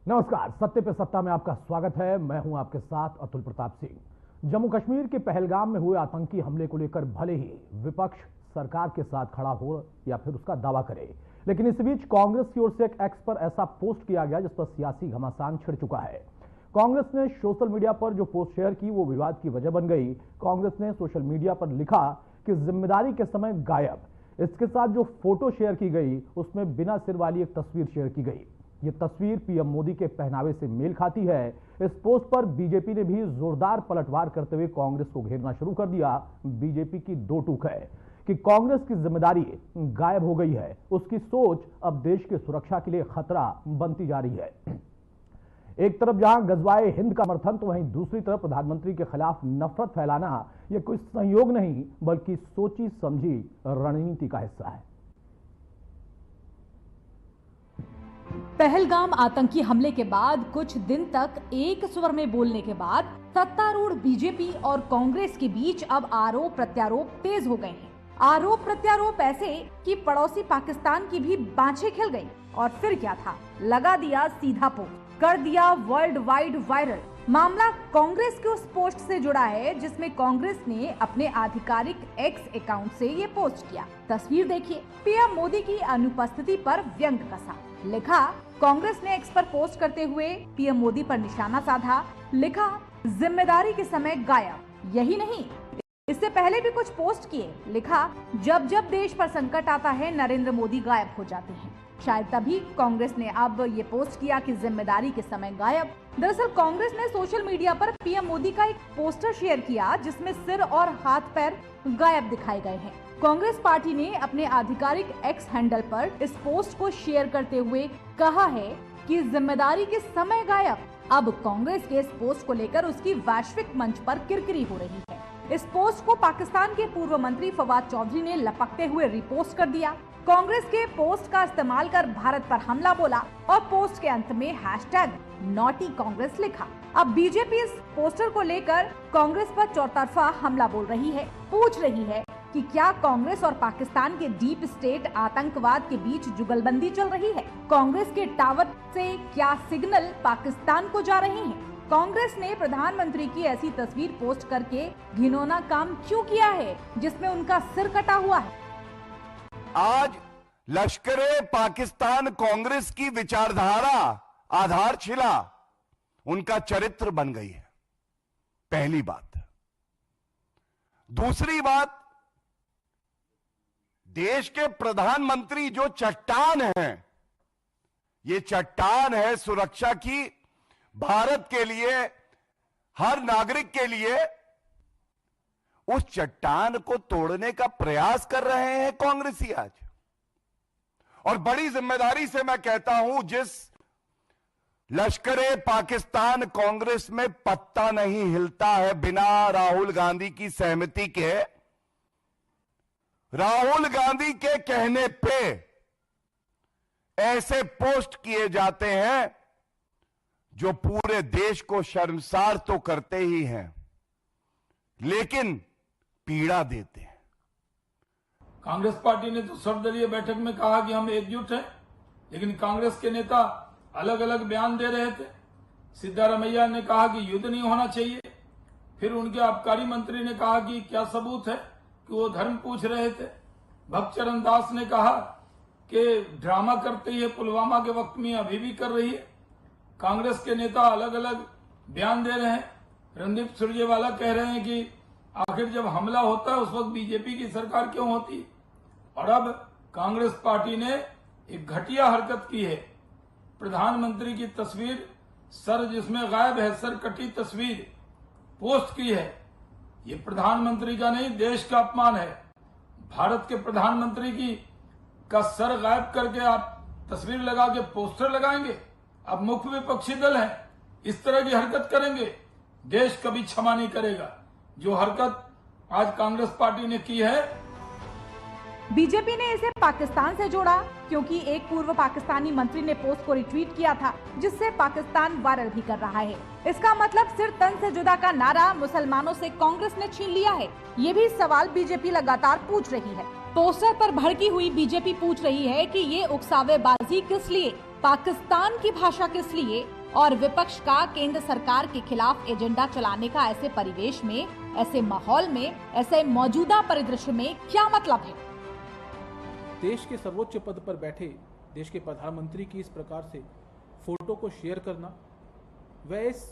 नमस्कार, सत्य पे सत्ता में आपका स्वागत है। मैं हूं आपके साथ अतुल प्रताप सिंह। जम्मू कश्मीर के पहलगाम में हुए आतंकी हमले को लेकर भले ही विपक्ष सरकार के साथ खड़ा हो या फिर उसका दावा करे, लेकिन इस बीच कांग्रेस की ओर से एक एक्स पर ऐसा पोस्ट किया गया जिस पर सियासी घमासान छिड़ चुका है। कांग्रेस ने सोशल मीडिया पर जो पोस्ट शेयर की वो विवाद की वजह बन गई। कांग्रेस ने सोशल मीडिया पर लिखा कि जिम्मेदारी के समय गायब। इसके साथ जो फोटो शेयर की गई उसमें बिना सिर वाली एक तस्वीर शेयर की गई। ये तस्वीर पीएम मोदी के पहनावे से मेल खाती है। इस पोस्ट पर बीजेपी ने भी जोरदार पलटवार करते हुए कांग्रेस को घेरना शुरू कर दिया। बीजेपी की दो टूक है कि कांग्रेस की जिम्मेदारी गायब हो गई है, उसकी सोच अब देश की सुरक्षा के लिए खतरा बनती जा रही है। एक तरफ जहां गजवाए हिंद का समर्थन तो वहीं दूसरी तरफ प्रधानमंत्री के खिलाफ नफरत फैलाना यह कोई संयोग नहीं बल्कि सोची समझी रणनीति का हिस्सा है। पहलगाम आतंकी हमले के बाद कुछ दिन तक एक स्वर में बोलने के बाद सत्तारूढ़ बीजेपी और कांग्रेस के बीच अब आरोप प्रत्यारोप तेज हो गए हैं। आरोप प्रत्यारोप ऐसे कि पड़ोसी पाकिस्तान की भी बाँछें खिल गई। और फिर क्या था, लगा दिया सीधा पोस्ट, कर दिया वर्ल्ड वाइड वायरल। मामला कांग्रेस के उस पोस्ट से जुड़ा है जिसमें कांग्रेस ने अपने आधिकारिक एक्स अकाउंट से ये पोस्ट किया। तस्वीर देखिए, पीएम मोदी की अनुपस्थिति पर व्यंग कसा। लिखा, कांग्रेस ने एक्स पर पोस्ट करते हुए पीएम मोदी पर निशाना साधा। लिखा, जिम्मेदारी के समय गायब। यही नहीं, इससे पहले भी कुछ पोस्ट किए। लिखा, जब जब देश पर संकट आता है नरेंद्र मोदी गायब हो जाते हैं। शायद तभी कांग्रेस ने अब ये पोस्ट किया कि जिम्मेदारी के समय गायब। दरअसल कांग्रेस ने सोशल मीडिया पर पीएम मोदी का एक पोस्टर शेयर किया जिसमें सिर और हाथ पैर गायब दिखाए गए हैं। कांग्रेस पार्टी ने अपने आधिकारिक एक्स हैंडल पर इस पोस्ट को शेयर करते हुए कहा है कि जिम्मेदारी के समय गायब। अब कांग्रेस के इस पोस्ट को लेकर उसकी वैश्विक मंच पर किरकिरी हो रही है। इस पोस्ट को पाकिस्तान के पूर्व मंत्री फवाद चौधरी ने लपकते हुए रिपोस्ट कर दिया। कांग्रेस के पोस्ट का इस्तेमाल कर भारत पर हमला बोला और पोस्ट के अंत में #नॉटी कांग्रेस लिखा। अब बीजेपी इस पोस्टर को लेकर कांग्रेस पर चौतरफा हमला बोल रही है। पूछ रही है कि क्या कांग्रेस और पाकिस्तान के डीप स्टेट आतंकवाद के बीच जुगलबंदी चल रही है? कांग्रेस के टावर से क्या सिग्नल पाकिस्तान को जा रहे हैं? कांग्रेस ने प्रधानमंत्री की ऐसी तस्वीर पोस्ट करके घिनौना काम क्यों किया है जिसमें उनका सिर कटा हुआ है? आज लश्करे पाकिस्तान कांग्रेस की विचारधारा आधारशिला उनका चरित्र बन गई है। पहली बात। दूसरी बात, देश के प्रधानमंत्री जो चट्टान है, ये चट्टान है सुरक्षा की, भारत के लिए, हर नागरिक के लिए। उस चट्टान को तोड़ने का प्रयास कर रहे हैं कांग्रेसी आज। और बड़ी जिम्मेदारी से मैं कहता हूं, जिस लश्करे पाकिस्तान कांग्रेस में पत्ता नहीं हिलता है बिना राहुल गांधी की सहमति के, राहुल गांधी के कहने पे ऐसे पोस्ट किए जाते हैं जो पूरे देश को शर्मसार तो करते ही हैं लेकिन पीड़ा देते हैं। कांग्रेस पार्टी ने तो सर्वदलीय बैठक में कहा कि हम एकजुट हैं, लेकिन कांग्रेस के नेता अलग अलग बयान दे रहे थे। सिद्धारमैया ने कहा कि युद्ध नहीं होना चाहिए। फिर उनके आबकारी मंत्री ने कहा कि क्या सबूत है कि वो धर्म पूछ रहे थे। भक्तचरण दास ने कहा कि ड्रामा करते ही पुलवामा के वक्त में अभी भी कर रही है। कांग्रेस के नेता अलग अलग बयान दे रहे हैं। रणदीप सुरजेवाला कह रहे हैं कि आखिर जब हमला होता है उस वक्त बीजेपी की सरकार क्यों होती है। और अब कांग्रेस पार्टी ने एक घटिया हरकत की है। प्रधानमंत्री की तस्वीर, सर जिसमें गायब है, सर कटी तस्वीर पोस्ट की है। ये प्रधानमंत्री का नहीं, देश का अपमान है। भारत के प्रधानमंत्री का सर गायब करके आप तस्वीर लगा के पोस्टर लगाएंगे? अब मुख्य विपक्षी दल है, इस तरह की हरकत करेंगे, देश कभी क्षमा नहीं करेगा। जो हरकत आज कांग्रेस पार्टी ने की है। बीजेपी ने इसे पाकिस्तान से जोड़ा क्योंकि एक पूर्व पाकिस्तानी मंत्री ने पोस्ट को रिट्वीट किया था जिससे पाकिस्तान वायरल भी कर रहा है। इसका मतलब सिर तन से जुदा का नारा मुसलमानों से कांग्रेस ने छीन लिया है। ये भी सवाल बीजेपी लगातार पूछ रही है। पोस्टर पर भड़की हुई बीजेपी पूछ रही है कि ये उकसावेबाजी किस लिए, पाकिस्तान की भाषा किस लिए, और विपक्ष का केंद्र सरकार के खिलाफ एजेंडा चलाने का ऐसे परिवेश में, ऐसे माहौल में, ऐसे मौजूदा परिदृश्य में क्या मतलब है? देश के सर्वोच्च पद पर बैठे देश के प्रधानमंत्री की इस प्रकार से फोटो को शेयर करना, व इस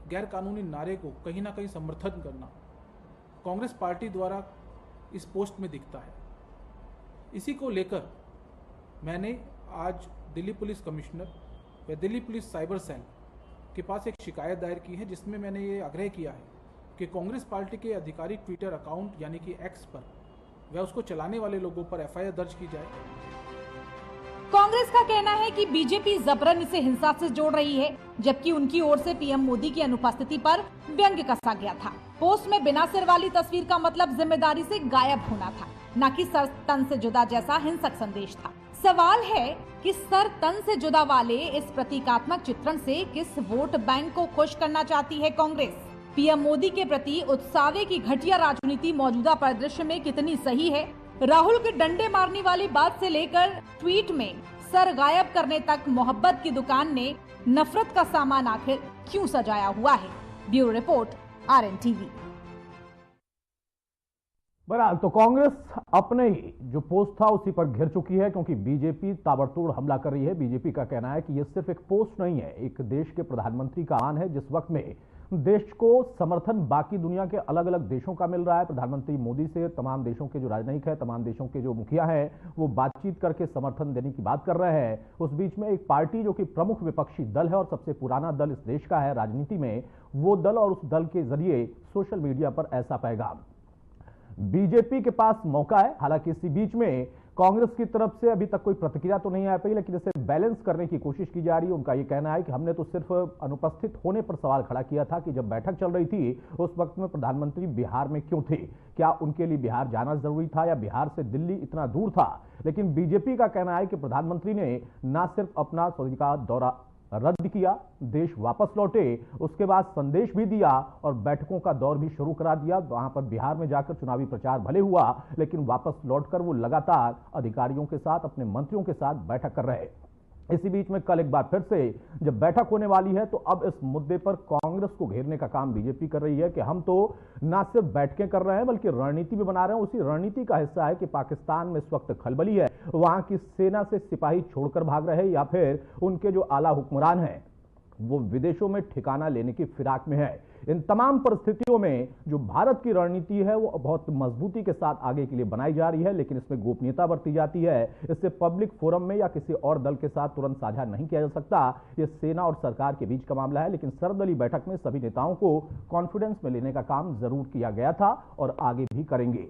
गैर कानूनी नारे को कहीं ना कहीं समर्थन करना कांग्रेस पार्टी द्वारा इस पोस्ट में दिखता है। इसी को लेकर मैंने आज दिल्ली पुलिस कमिश्नर व दिल्ली पुलिस साइबर सेल के पास एक शिकायत दायर की है, जिसमें मैंने ये आग्रह किया है कि कांग्रेस पार्टी के आधिकारिक ट्विटर अकाउंट यानी कि एक्स पर व उसको चलाने वाले लोगों पर एफआईआर दर्ज की जाए। कांग्रेस का कहना है कि बीजेपी जबरन इसे हिंसा से जोड़ रही है, जबकि उनकी ओर से पीएम मोदी की अनुपस्थिति पर व्यंग्य कसा गया था। पोस्ट में बिना सिर वाली तस्वीर का मतलब जिम्मेदारी से गायब होना था, न कि सर तन से जुदा जैसा हिंसक संदेश था। सवाल है कि सर तन से जुदा वाले इस प्रतीकात्मक चित्रण से किस वोट बैंक को खुश करना चाहती है कांग्रेस? पीएम मोदी के प्रति उत्सावे की घटिया राजनीति मौजूदा परिदृश्य में कितनी सही है? राहुल के डंडे मारने वाली बात से लेकर ट्वीट में सर गायब करने तक मोहब्बत की दुकान ने नफरत का सामान आखिर क्यों सजाया हुआ है? Bureau report, RNTV। बहरहाल तो कांग्रेस अपने ही जो पोस्ट था उसी पर घिर चुकी है, क्योंकि बीजेपी ताबड़तोड़ हमला कर रही है। बीजेपी का कहना है कि यह सिर्फ एक पोस्ट नहीं है, एक देश के प्रधानमंत्री का आन है। जिस वक्त में देश को समर्थन बाकी दुनिया के अलग अलग देशों का मिल रहा है, प्रधानमंत्री मोदी से तमाम देशों के जो राजनयिक है, तमाम देशों के जो मुखिया हैं, वो बातचीत करके समर्थन देने की बात कर रहे हैं। उस बीच में एक पार्टी जो कि प्रमुख विपक्षी दल है और सबसे पुराना दल इस देश का है राजनीति में, वो दल और उस दल के जरिए सोशल मीडिया पर ऐसा पैगाम। बीजेपी के पास मौका है। हालांकि इसी बीच में कांग्रेस की तरफ से अभी तक कोई प्रतिक्रिया तो नहीं आ पाई, लेकिन इसे बैलेंस करने की कोशिश की जा रही है। उनका यह कहना है कि हमने तो सिर्फ अनुपस्थित होने पर सवाल खड़ा किया था कि जब बैठक चल रही थी उस वक्त में प्रधानमंत्री बिहार में क्यों थे, क्या उनके लिए बिहार जाना जरूरी था या बिहार से दिल्ली इतना दूर था। लेकिन बीजेपी का कहना है कि प्रधानमंत्री ने न सिर्फ अपना सऊदी का दौरा रद्द किया, देश वापस लौटे, उसके बाद संदेश भी दिया और बैठकों का दौर भी शुरू करा दिया। वहां पर बिहार में जाकर चुनावी प्रचार भले हुआ, लेकिन वापस लौटकर वो लगातार अधिकारियों के साथ, अपने मंत्रियों के साथ बैठक कर रहे। इसी बीच में कल एक बार फिर से जब बैठक होने वाली है तो अब इस मुद्दे पर कांग्रेस को घेरने का काम बीजेपी कर रही है कि हम तो ना सिर्फ बैठकें कर रहे हैं बल्कि रणनीति भी बना रहे हैं। उसी रणनीति का हिस्सा है कि पाकिस्तान में इस वक्त खलबली है, वहां की सेना से सिपाही छोड़कर भाग रहे या फिर उनके जो आला हुक्मरान हैं वो विदेशों में ठिकाना लेने की फिराक में है। इन तमाम परिस्थितियों में जो भारत की रणनीति है वो बहुत मजबूती के साथ आगे के लिए बनाई जा रही है, लेकिन इसमें गोपनीयता बरती जाती है। इससे पब्लिक फोरम में या किसी और दल के साथ तुरंत साझा नहीं किया जा सकता। यह सेना और सरकार के बीच का मामला है, लेकिन सर्वदलीय बैठक में सभी नेताओं को कॉन्फिडेंस में लेने का काम जरूर किया गया था और आगे भी करेंगे।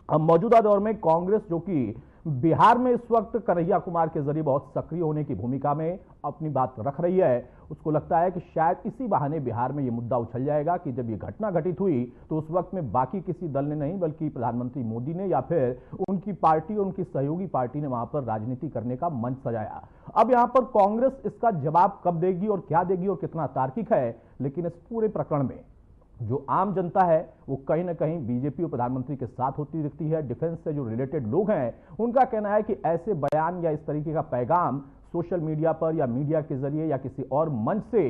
अब मौजूदा दौर में कांग्रेस जो कि बिहार में इस वक्त कन्हैया कुमार के जरिए बहुत सक्रिय होने की भूमिका में अपनी बात रख रही है, उसको लगता है कि शायद इसी बहाने बिहार में यह मुद्दा उछल जाएगा कि जब ये घटना घटित हुई तो उस वक्त में बाकी किसी दल ने नहीं बल्कि प्रधानमंत्री मोदी ने या फिर उनकी पार्टी और उनकी सहयोगी पार्टी ने वहां पर राजनीति करने का मंच सजाया। अब यहां पर कांग्रेस इसका जवाब कब देगी और क्या देगी और कितना तार्किक है, लेकिन इस पूरे प्रकरण में जो आम जनता है वो कहीं ना कहीं बीजेपी और प्रधानमंत्री के साथ होती दिखती है। डिफेंस से जो रिलेटेड लोग हैं उनका कहना है कि ऐसे बयान या इस तरीके का पैगाम सोशल मीडिया पर या मीडिया के जरिए या किसी और मंच से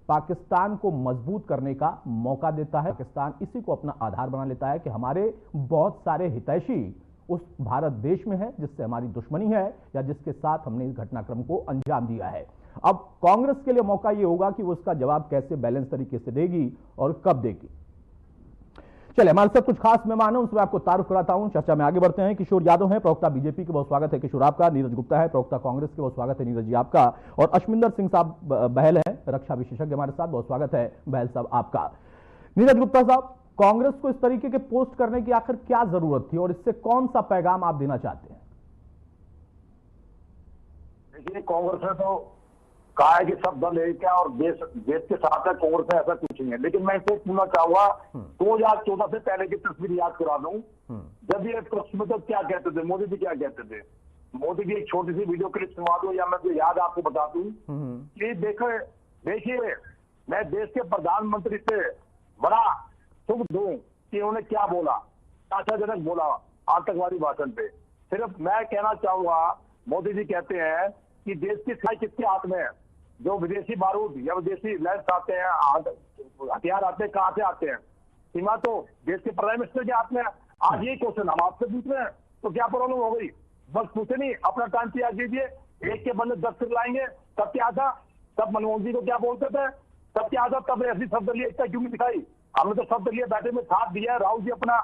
पाकिस्तान को मजबूत करने का मौका देता है। पाकिस्तान इसी को अपना आधार बना लेता है कि हमारे बहुत सारे हितैषी उस भारत देश में है जिससे हमारी दुश्मनी है या जिसके साथ हमने इस घटनाक्रम को अंजाम दिया है। अब कांग्रेस के लिए मौका यह होगा कि वो उसका जवाब कैसे बैलेंस तरीके से देगी और कब देगी। चलिए, हमारे साथ कुछ खास मेहमान हैं, उनसे आपको तारुफ कराता हूं। चर्चा में आगे बढ़ते हैं। किशोर यादव हैं, प्रवक्ता बीजेपी के, बहुत स्वागत है किशोर आपका। नीरज गुप्ता है, प्रवक्ता कांग्रेस के, बहुत स्वागत है नीरज जी आपका। और अश्विंदर सिंह साहब बहल हैं, रक्षा विशेषज्ञ, हमारे साथ, बहुत स्वागत है बहल साहब आपका। नीरज गुप्ता साहब, कांग्रेस को इस तरीके के पोस्ट करने की आखिर क्या जरूरत थी और इससे कौन सा पैगाम आप देना चाहते हैं? देखिए, कांग्रेस ने तो कहा है कि सब दल एक है और देश के साथ है, कांग्रेस में ऐसा कुछ नहीं है। लेकिन मैं इसे पूछना चाहूंगा, 2014 से पहले की तस्वीर याद करा दूं, जब ये प्रश्न में तो क्या कहते थे, मोदी जी क्या कहते थे। मोदी जी एक छोटी सी वीडियो क्लिप सुना दूं या मैं तो याद आपको बता दूं कि देखिए मैं देश के प्रधानमंत्री से बड़ा सुख दूं कि उन्होंने क्या बोला, आशाजनक बोला आतंकवादी भाषण पे। सिर्फ मैं कहना चाहूंगा, मोदी जी कहते हैं कि देश की सफाई किसके हाथ में है, जो विदेशी बारूद या विदेशी लैंस आते हैं, हथियार आते हैं, कहाँ से आते हैं? सीमा तो देश के प्राइम मिनिस्टर के हाथ में। आज ये क्वेश्चन हम आपसे पूछ रहे हैं, तो क्या प्रॉब्लम हो गई? बस पूछे नहीं, अपना टाइम तैयार कीजिए। एक के बदले 10 सिर लाएंगे। तब क्या था? तब मनमोहन जी को क्या बोलते थे? तब क्या था? तब ऐसी शब्दलीय एकता क्यों नहीं दिखाई? हमने तो शब्दलीय बैठे में साथ दिया है। राहुल जी अपना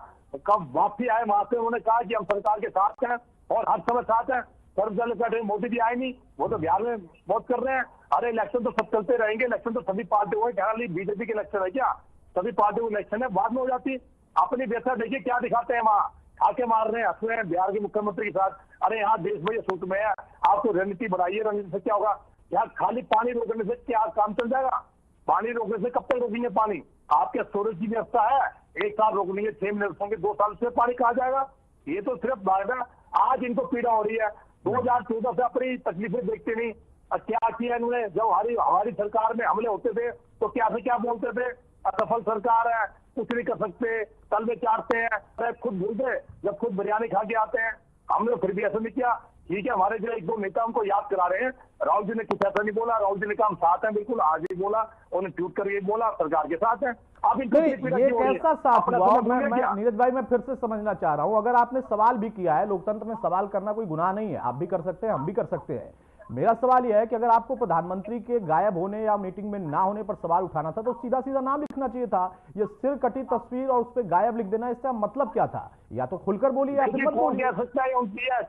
कब वापसी आए वहां से उन्होंने कहा कि हम सरकार के साथ हैं और हर समय साथ हैं। सर्वदलीय बैठे मोदी जी आए नहीं, वो तो बिहार में बहुत कर रहे हैं। अरे इलेक्शन तो सब चलते रहेंगे, इलेक्शन तो सभी पार्टी हुए, बीजेपी के इलेक्शन है क्या? सभी पार्टियों के इलेक्शन है, बाद में हो जाती। अपनी बेहतर देखिए क्या दिखाते हैं वहां, आके मार रहे हैं, हंस रहे हैं बिहार के मुख्यमंत्री के साथ। अरे यहाँ देश में ये सूट में है, आपको रणनीति बढ़ाइए। रणनीति से क्या होगा? यहाँ खाली पानी रोकने से क्या काम चल जाएगा? पानी रोकने से कब तक रोकेंगे पानी? आपके स्टोरेज की व्यवस्था है, एक साल रोक लेंगे, 6 महीने रोकेंगे, 2 साल से पानी कहा जाएगा? ये तो सिर्फ बात है। आज इनको पीड़ा हो रही है, 2014 से अपनी तकलीफें देखते नहीं। क्या किया इन्होंने? जब हमारी सरकार में हमले होते थे तो क्या से क्या बोलते थे? असफल सरकार है, कुछ नहीं कर सकते, तल में चाटते हैं। अरे खुद भूल गए जब खुद बिरयानी खा के आते हैं। हमने फिर भी ऐसा नहीं किया। ठीक है, हमारे जो 1-2 नेता उनको याद करा रहे हैं। राहुल जी ने कुछ ऐसा नहीं बोला। राहुल जी ने कहा हम साथ हैं, बिल्कुल आज ही बोला, उन्होंने ट्वीट करके बोला सरकार के साथ हैं। आप इनको ये कैसा साथ हुआ? मैं नीरज भाई मैं फिर से समझना चाह रहा हूं। अगर आपने सवाल भी किया है, लोकतंत्र में सवाल करना कोई गुनाह नहीं है, आप भी कर सकते हैं, हम भी कर सकते हैं। मेरा सवाल यह है कि अगर आपको प्रधानमंत्री के गायब होने या मीटिंग में ना होने पर सवाल उठाना था तो सीधा सीधा नाम लिखना चाहिए था। ये सिर कटी तस्वीर और उस पर गायब लिख देना, इसका मतलब क्या था? या तो खुलकर बोलिए या फिर मत बोलिए।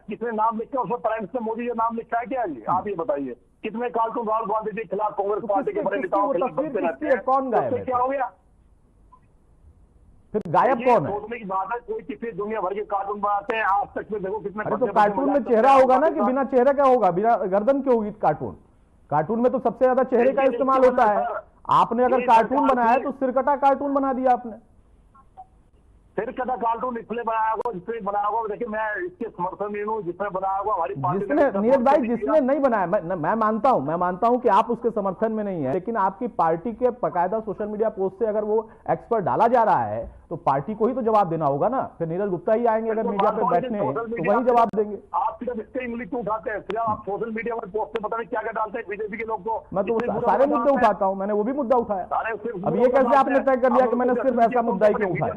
किसने नाम लिखा? उसमें प्राइम मिनिस्टर मोदी ने नाम लिखा है क्या जी? आप ये बताइए। कितने कार्टून राहुल गांधी के खिलाफ, कांग्रेस पार्टी के बड़े नेताओं के खिलाफ? कौन गायब है? क्या हो गया? फिर गायब कौन है? सोचने की बात है। कोई किसी दुनिया भर के कार्टून बनाते हैं, आज तक में देखो कितने। अरे तो कार्टून में चेहरा होगा ना, कि बिना चेहरे का होगा? बिना गर्दन क्यों होगी कार्टून? कार्टून में तो सबसे ज्यादा चेहरे का इस्तेमाल होता है। आपने अगर कार्टून बनाया है तो सिरकटा कार्टून बना दिया आपने। सिर कटा कार्टून इसलिए बनाया होगा, जिसने बनाया होगा। देखिए मैं इसके समर्थन नहीं हूँ, जिसने बनाया होगा हमारी पार्टी। नीरज भाई जिसने नहीं बनाया, मैं मानता हूं कि आप उसके समर्थन में नहीं है, लेकिन आपकी पार्टी के बकायदा सोशल मीडिया पोस्ट से अगर वो एक्स पर डाला जा रहा है तो पार्टी को ही तो जवाब देना होगा ना। फिर नीरज गुप्ता ही आएंगे अगर मीडिया पे बैठने, तो वही जवाब देंगे। आप सिर्फ इसके इंग्लिश उठाते हैं, सिर्फ आप सोशल मीडिया पर पोस्ट से पता नहीं क्या क्या डालते हैं बीजेपी के लोग को। मैं तो सारे मुद्दे उठाता हूं, मैंने वो भी मुद्दा उठाया। अब ये कैसे आपने तय कर लिया कि मैंने सिर्फ ऐसा मुद्दा ही क्यों उठाया?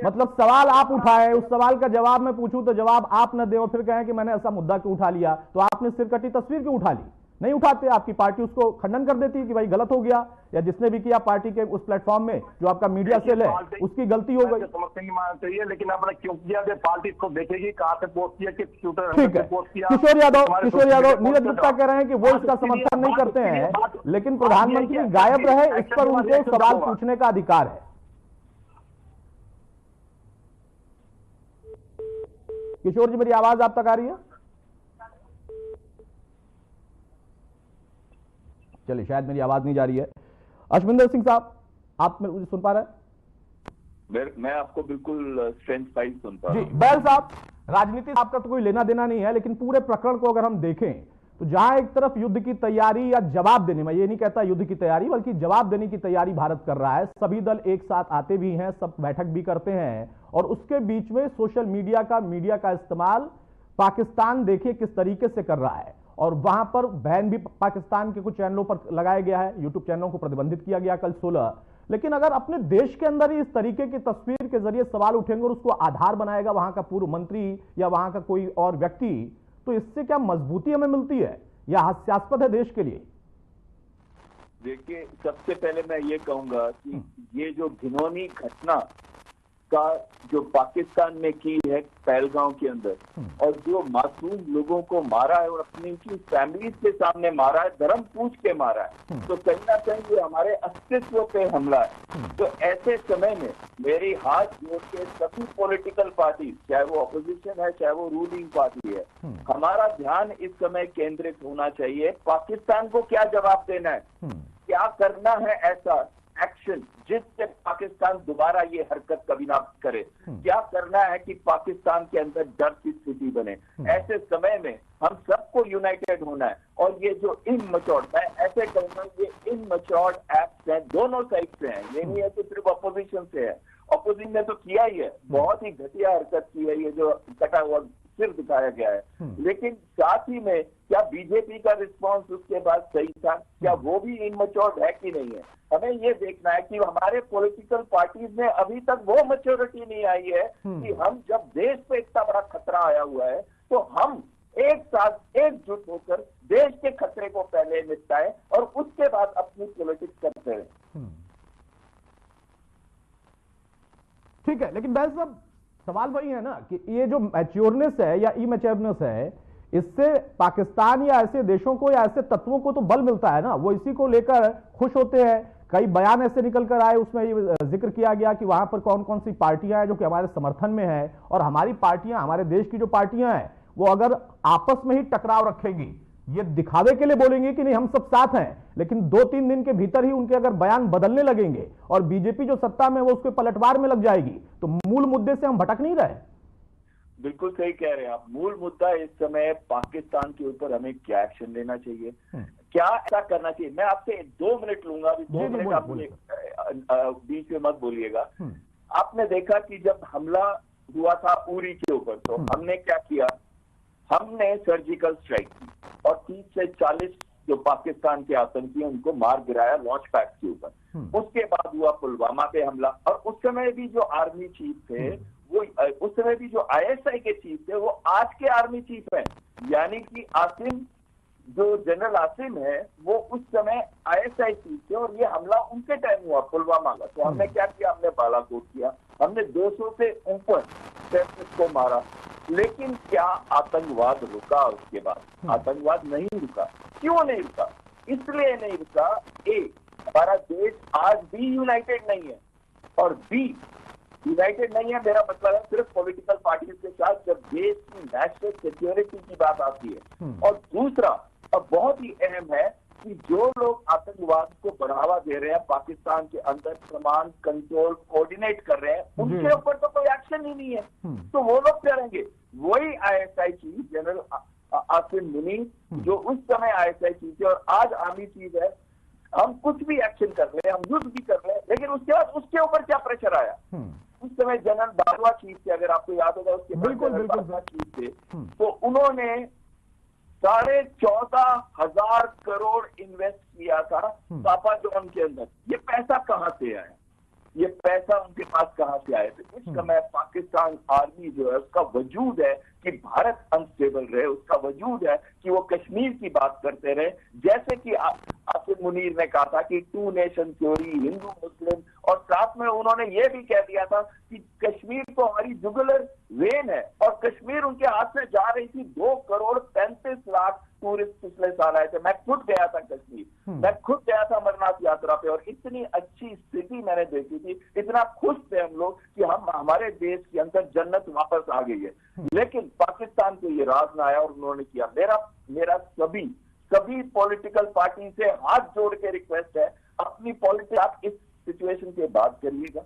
मतलब सवाल आप उठाए, उस सवाल का जवाब मैं पूछूं तो जवाब आप न दें और फिर कहें कि मैंने ऐसा मुद्दा क्यों उठा लिया। तो आपने सिरकटी तस्वीर क्यों उठा ली? नहीं उठाते, आपकी पार्टी उसको खंडन कर देती कि भाई गलत हो गया, या जिसने भी किया पार्टी के उस प्लेटफॉर्म में जो आपका मीडिया सेल है उसकी गलती हो गई। समर्थन की मानना चाहिए, लेकिन आपने क्यों किया? पार्टी इसको देखेगी कहां से पोस्ट किया, किस ट्विटर ठीक है। पोस्ट किया। किशोर यादव नीरज गुप्ता कह रहे हैं कि वो इसका समर्थन नहीं करते हैं, लेकिन प्रधानमंत्री गायब रहे इस पर उनको सवाल पूछने का अधिकार है। किशोर जी मेरी आवाज आप तक आ रही है? चलिए शायद मेरी आवाज नहीं जा रही है। अश्विंदर सिंह साहब आप मुझे सुन पा रहे हैं? मैं आपको बिल्कुल स्ट्रेंथ वाइज सुन पा रहा हूं। जी बैल साहब, राजनीति आपका तो कोई लेना देना नहीं है, लेकिन पूरे प्रकरण को अगर हम देखें तो जहां एक तरफ युद्ध की तैयारी या जवाब देने, मैं ये नहीं कहता युद्ध की तैयारी बल्कि जवाब देने की तैयारी भारत कर रहा है, सभी दल एक साथ आते भी हैं, सब बैठक भी करते हैं, और उसके बीच में सोशल मीडिया का इस्तेमाल पाकिस्तान देखिए किस तरीके से कर रहा है, और वहां पर बैन भी पाकिस्तान के कुछ चैनलों पर लगाया गया है, यूट्यूब चैनलों को प्रतिबंधित किया गया कल 16। लेकिन अगर अपने देश के अंदर ही इस तरीके की तस्वीर के जरिए सवाल उठेंगे और उसको आधार बनाएगा वहां का पूर्व मंत्री या वहां का कोई और व्यक्ति, तो इससे क्या मजबूती हमें मिलती है या हास्यास्पद है देश के लिए? देखिए सबसे पहले मैं ये कहूंगा कि ये जो घिनौनी घटना का जो पाकिस्तान में की है पहलगांव के अंदर, और जो मासूम लोगों को मारा है और अपनी की फैमिलीज के सामने मारा है, धर्म पूछ के मारा है, तो कहीं ना कहीं ये हमारे अस्तित्व पे हमला है। तो ऐसे समय में मेरी हाथ जोड़ के सभी पॉलिटिकल पार्टी, चाहे वो अपोजिशन है चाहे वो रूलिंग पार्टी है, हमारा ध्यान इस समय केंद्रित होना चाहिए पाकिस्तान को क्या जवाब देना है, क्या करना है ऐसा एक्शन जिससे पाकिस्तान दोबारा ये हरकत कभी ना करे, क्या करना है कि पाकिस्तान के अंदर डर की स्थिति बने। ऐसे समय में हम सबको यूनाइटेड होना है, और ये जो इनमैच्योर्ड, मैं ऐसे कहूंगा ये इनमैच्योर्ड एक्ट्स हैं, दोनों साइड से हैं, ये नहीं है कि सिर्फ अपोजिशन से है। अपोजिशन ने तो किया ही है, बहुत ही घटिया हरकत की है, ये जो कटा हुआ सिर दिखाया गया है। लेकिन साथ ही में क्या बीजेपी का रिस्पांस उसके बाद सही था, क्या वो भी इनमैच्योर्ड है कि नहीं है? हमें ये देखना है कि हमारे पॉलिटिकल पार्टीज में अभी तक वो मैच्योरिटी नहीं आई है कि हम जब देश पे इतना बड़ा खतरा आया हुआ है तो हम एक साथ एकजुट होकर देश के खतरे को पहले निपटाएं और उसके बाद अपनी पॉलिटिक्स करते रहें। ठीक है, लेकिन बैस साहब सवाल वही है ना कि ये जो मैच्योरनेस है या इमैच्योरनेस है, इससे पाकिस्तान या ऐसे देशों को या ऐसे तत्वों को तो बल मिलता है ना, वो इसी को लेकर खुश होते हैं। कई बयान ऐसे निकल कर आए, उसमें ये जिक्र किया गया कि वहां पर कौन कौन सी पार्टियां हैं जो कि हमारे समर्थन में है, और हमारी पार्टियां, हमारे देश की जो पार्टियां हैं वो अगर आपस में ही टकराव रखेंगी, ये दिखावे के लिए बोलेंगे कि नहीं हम सब साथ हैं, लेकिन 2-3 दिन के भीतर ही उनके अगर बयान बदलने लगेंगे और बीजेपी जो सत्ता में वो उसके पलटवार में लग जाएगी, तो मूल मुद्दे से हम भटक नहीं रहे। बिल्कुल सही कह रहे हैं आप। मूल मुद्दा इस समय पाकिस्तान के ऊपर हमें क्या एक्शन लेना चाहिए, क्या ऐसा करना चाहिए। मैं आपसे 2 मिनट लूंगा, अभी 2 मिनट आप बीच में मत बोलिएगा। आपने देखा कि जब हमला हुआ था उरी के ऊपर, तो हमने क्या किया, हमने सर्जिकल स्ट्राइक की और 30 से 40 जो पाकिस्तान के आतंकी उनको मार गिराया लॉन्च पैड के ऊपर। उसके बाद हुआ पुलवामा पे हमला, और उस समय भी जो आर्मी चीफ थे वो, उस समय भी जो आईएसआई के चीफ थे वो आज के आर्मी चीफ हैं, यानी कि आसिम, जो जनरल आसिम है वो उस समय आईएसआई चीफ थे और ये हमला उनके टाइम हुआ पुलवामा का। तो हमने क्या किया, हमने बालाकोट किया, हमने 200 से ऊपर टेररिस्ट को मारा। लेकिन क्या आतंकवाद रुका? उसके बाद आतंकवाद नहीं रुका। क्यों नहीं रुका? इसलिए नहीं रुका, एक, हमारा देश आज भी यूनाइटेड नहीं है, और बी, यूनाइटेड नहीं है मेरा मतलब है सिर्फ पॉलिटिकल पार्टीज के साथ जब देश की नेशनल सिक्योरिटी की बात आती है। और दूसरा, अब बहुत ही अहम है कि जो लोग आतंकवाद को बढ़ावा दे रहे हैं, पाकिस्तान के अंदर कमांड कंट्रोल कोऑर्डिनेट कर रहे हैं, उनके ऊपर तो कोई एक्शन ही नहीं है। तो वो लोग करेंगे, वही ISI chief general Asim Munir, जो उस समय आईएसआई चीफ थे और आज आर्मी चीफ है, हम कुछ भी एक्शन कर रहे हैं, हम युद्ध भी कर रहे हैं, लेकिन उसके बाद उसके ऊपर क्या प्रेशर आया? उस समय जनरल बाजवा चीफ थे, अगर आपको याद होगा, उसके बाद बाजवा चीफ थे, तो उन्होंने 14,500 करोड़ इन्वेस्ट किया था पापा जोन के अंदर। ये पैसा कहां से आया? ये पैसा उनके पास कहां से आया? तो इस समय पाकिस्तान आर्मी जो है उसका वजूद है कि भारत अनस्टेबल रहे, उसका वजूद है कि वो कश्मीर की बात करते रहे, जैसे कि आसिम मुनीर ने कहा था कि 2 नेशन थ्योरी, हिंदू मुस्लिम, और साथ में उन्होंने ये भी कह दिया था कि कश्मीर तो हमारी जुगुलर वेन है, और कश्मीर उनके हाथ में जा रही थी। 2,35,00,000 टूरिस्ट पिछले साल आए थे। मैं खुद गया था कश्मीर, मैं खुद गया था अमरनाथ यात्रा पे, और इतनी अच्छी स्थिति मैंने देखी थी, इतना खुश थे हम लोग कि हम, हमारे देश के अंदर जन्नत वापस आ गई है। लेकिन पाकिस्तान को ये राज ना आया और उन्होंने किया। मेरा सभी पॉलिटिकल पार्टी से हाथ जोड़ के रिक्वेस्ट है, अपनी पॉलिटिक्स आप इस सिचुएशन के बाद करिएगा।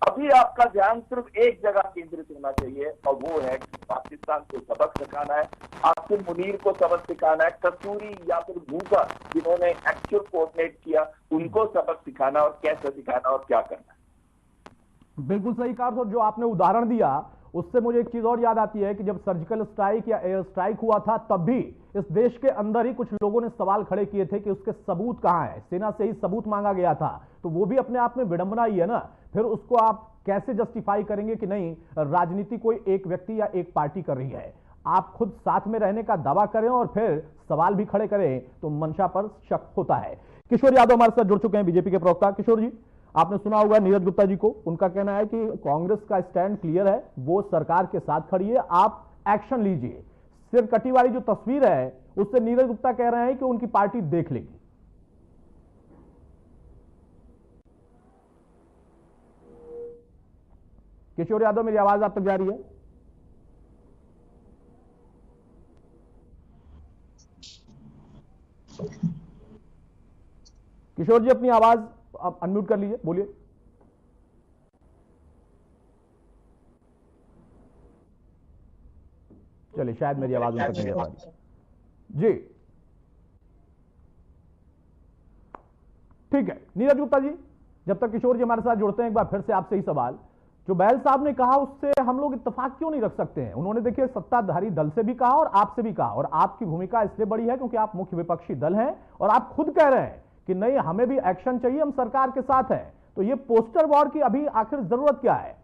अभी आपका ध्यान सिर्फ एक जगह केंद्रित होना चाहिए, और वो है कि पाकिस्तान को सबक सिखाना है, आसिम मुनीर को सबक सिखाना है, कसूरी या फिर मूसा जिन्होंने एक्चुअल कोऑर्डिनेट किया उनको सबक सिखाना, और कैसे सिखाना और क्या करना है। बिल्कुल सही कहा। तो जो आपने उदाहरण दिया उससे मुझे एक चीज और याद आती है कि जब सर्जिकल स्ट्राइक या एयर स्ट्राइक हुआ था, तब भी इस देश के अंदर ही कुछ लोगों ने सवाल खड़े किए थे कि उसके सबूत कहां है। सेना से ही सबूत मांगा गया था, तो वो भी अपने आप में विडंबना ही है ना। फिर उसको आप कैसे जस्टिफाई करेंगे कि नहीं, राजनीति कोई एक व्यक्ति या एक पार्टी कर रही है। आप खुद साथ में रहने का दावा करें और फिर सवाल भी खड़े करें, तो मंशा पर शक होता है। किशोर यादव हमारे साथ जुड़ चुके हैं, बीजेपी के प्रवक्ता। किशोर जी, आपने सुना होगा नीरज गुप्ता जी को, उनका कहना है कि कांग्रेस का स्टैंड क्लियर है, वो सरकार के साथ खड़ी है, आप एक्शन लीजिए। सिर कटी वाली जो तस्वीर है उससे नीरज गुप्ता कह रहे हैं कि उनकी पार्टी देख लेगी। किशोर यादव, मेरी आवाज आप तक जा रही है? किशोर जी, अपनी आवाज आप अनम्यूट कर लीजिए, बोलिए। चलिए, शायद मेरी आवाज उन तक नहीं जा रही जी। ठीक है नीरज गुप्ता जी, जब तक किशोर जी हमारे साथ जुड़ते हैं, एक बार फिर से आपसे ही सवाल जो बैल साहब ने कहा उससे हम लोग इत्तेफाक क्यों नहीं रख सकते हैं? उन्होंने देखिए सत्ताधारी दल से भी कहा और आपसे भी कहा, और आपकी भूमिका इसलिए बड़ी है क्योंकि आप मुख्य विपक्षी दल हैं और आप खुद कह रहे हैं कि नहीं हमें भी एक्शन चाहिए, हम सरकार के साथ हैं। तो ये पोस्टर वॉर की अभी आखिर जरूरत क्या है?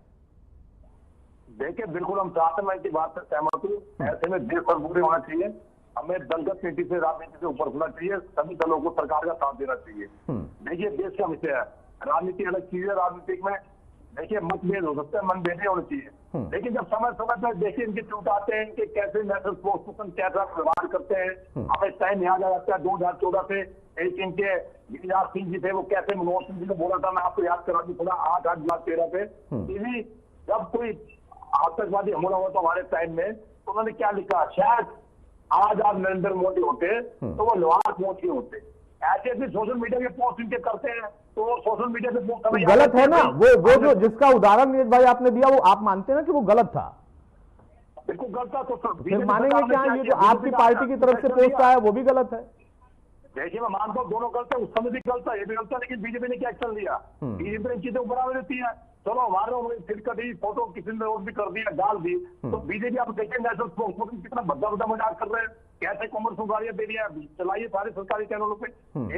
देखिए बिल्कुल हम चाहते हैं, मैं इनकी बात से सहमत हूँ। ऐसे में देश और पूरे होना चाहिए, हमें दलगत नीति से राजनीति से ऊपर उठना चाहिए, सभी दलों को सरकार का साथ देना चाहिए। देखिए देश का विषय है, राजनीति अलग चीज है, राजनीतिक में देखिए मतभेद हो सकते हैं, मनभेद होने चाहिए, लेकिन जब समय समय पर देखिए इनके टूट आते हैं, इनके कैसे नेशनल स्पोर्ट्स पर्सन कैसा व्यवहार करते हैं, हमें टाइम याद आ जाता है 2014 से एक इनके गिरिराज सिंह जी थे, वो कैसे मनोहर सिंह जी ने बोला था, मैं आपको याद करा दूं थोड़ा 8/8/13 पे टीवी जब कोई आतंकवादी हमला हुआ था हमारे टाइम में, तो उन्होंने क्या लिखा, शायद आज आप नरेंद्र मोदी होते तो वो लोहार मोदी होते। ऐसे ऐसे सोशल मीडिया के पोस्ट इनके करते हैं, तो सोशल मीडिया पे पोस्ट तो गलत है ना, वो जो जिसका उदाहरण नीरज भाई आपने दिया वो आप मानते हैं ना कि वो गलत था? बिल्कुल गलत था। तो फिर मानेंगे क्या ये जो आपकी पार्टी की तरफ से पोस्ट आया वो भी गलत है? देखिए मैं मानता हूँ दोनों गलत है, उस समय भी गलत था, ये भी गलत था, लेकिन बीजेपी ने क्या एक्शन लिया? बीजेपी ने चीजें ऊपर देती है, चलो हमारे फिर कभी फोटो किसी ने भी कर दिया, डाल दी, तो बीजेपी आप देखिए नेशनल स्पोक्सपर्सन कितना भद्दा भद्दा मजाक कर रहे हैं, कैसे कॉमर्स गाड़ियां दे रही है, चलाइए सारे सरकारी चैनलों पे,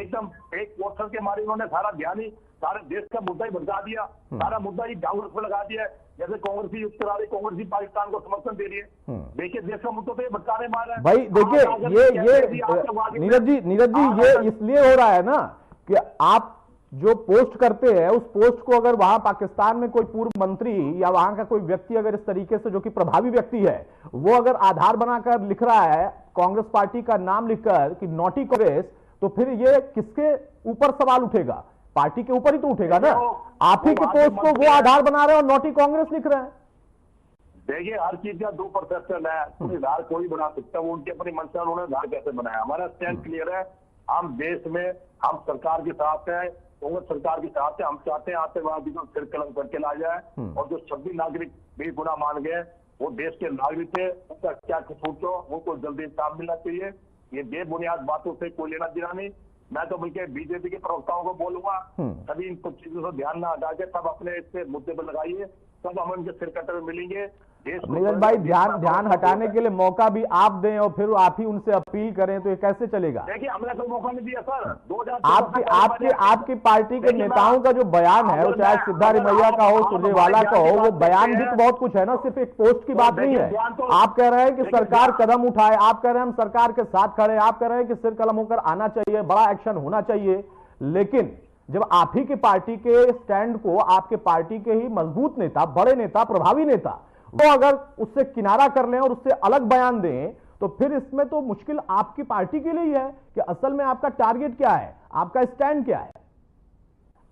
एकदम एक पोस्टर के मारे उन्होंने सारा ध्यान ही सारे देश का मुद्दा ही भड़का दिया, सारा मुद्दा ही कांग्रेस पे लगा दिया, जैसे कांग्रेस ही युद्ध करा रही, कांग्रेस ही पाकिस्तान को समर्थन दे रही है। देखिए देश का मुद्दा तो ये भटकाने मार रहा है भाई। देखिए ये नीरज जी ये इसलिए हो रहा है ना कि आप जो पोस्ट करते हैं उस पोस्ट को अगर वहां पाकिस्तान में कोई पूर्व मंत्री या वहां का कोई व्यक्ति अगर इस तरीके से, जो कि प्रभावी व्यक्ति है, वो अगर आधार बनाकर लिख रहा है कांग्रेस पार्टी का नाम लिखकर कि नॉटी कांग्रेस, तो फिर ये किसके ऊपर सवाल उठेगा? पार्टी के ऊपर ही तो उठेगा ना। आप ही के पोस्ट को वो आधार बना रहे हैं और नॉटी कांग्रेस लिख रहे हैं। देखिए हर चीज का 2% है, कोई आधार कोई बना सकता है, वो उनके अपनी मंशा, उन्होंने आधार कैसे बनाया। हमारा स्टैंड क्लियर है, हम देश में हम सरकार के साथ है, कांग्रेस सरकार के साथ है, हम चाहते हैं आतंकवादी को सिर कलम करके ला जाए, और जो 26 नागरिक भी गुनाह मान गए वो देश के नागरिक थे, उनका क्या कसूर हो उनको जल्दी इंसाफ मिलना चाहिए। ये बेबुनियाद बातों से कोई लेना देना नहीं। मैं तो बल्कि बीजेपी के प्रवक्ताओं को बोलूंगा, सभी इन सब चीजों से ध्यान न हटा के सब अपने इससे मुद्दे पर लगाइए, सब हम इनके सिर कट्टे में मिलेंगे। नीरज भाई ध्यान हटाने के लिए मौका भी आप दें और फिर आप ही उनसे अपील करें, तो ये कैसे चलेगा? देखिए हमने तो मौका नहीं दिया सर। आपकी पार्टी के नेताओं का जो बयान है, वो चाहे सिद्धारमैया का हो, सुरजेवाला का हो, वो बयान भी तो बहुत कुछ है ना, सिर्फ एक पोस्ट की बात नहीं है। आप कह रहे हैं कि सरकार कदम उठाए, आप कह रहे हैं हम सरकार के साथ खड़े, आप कह रहे हैं कि सिर कलम होकर आना चाहिए, बड़ा एक्शन होना चाहिए, लेकिन जब आप ही की पार्टी के स्टैंड को आपके पार्टी के ही मजबूत नेता, बड़े नेता, प्रभावी नेता वो अगर उससे किनारा कर लें और उससे अलग बयान दें, तो फिर इसमें तो मुश्किल आपकी पार्टी के लिए ही है कि असल में आपका टारगेट क्या है, आपका स्टैंड क्या है।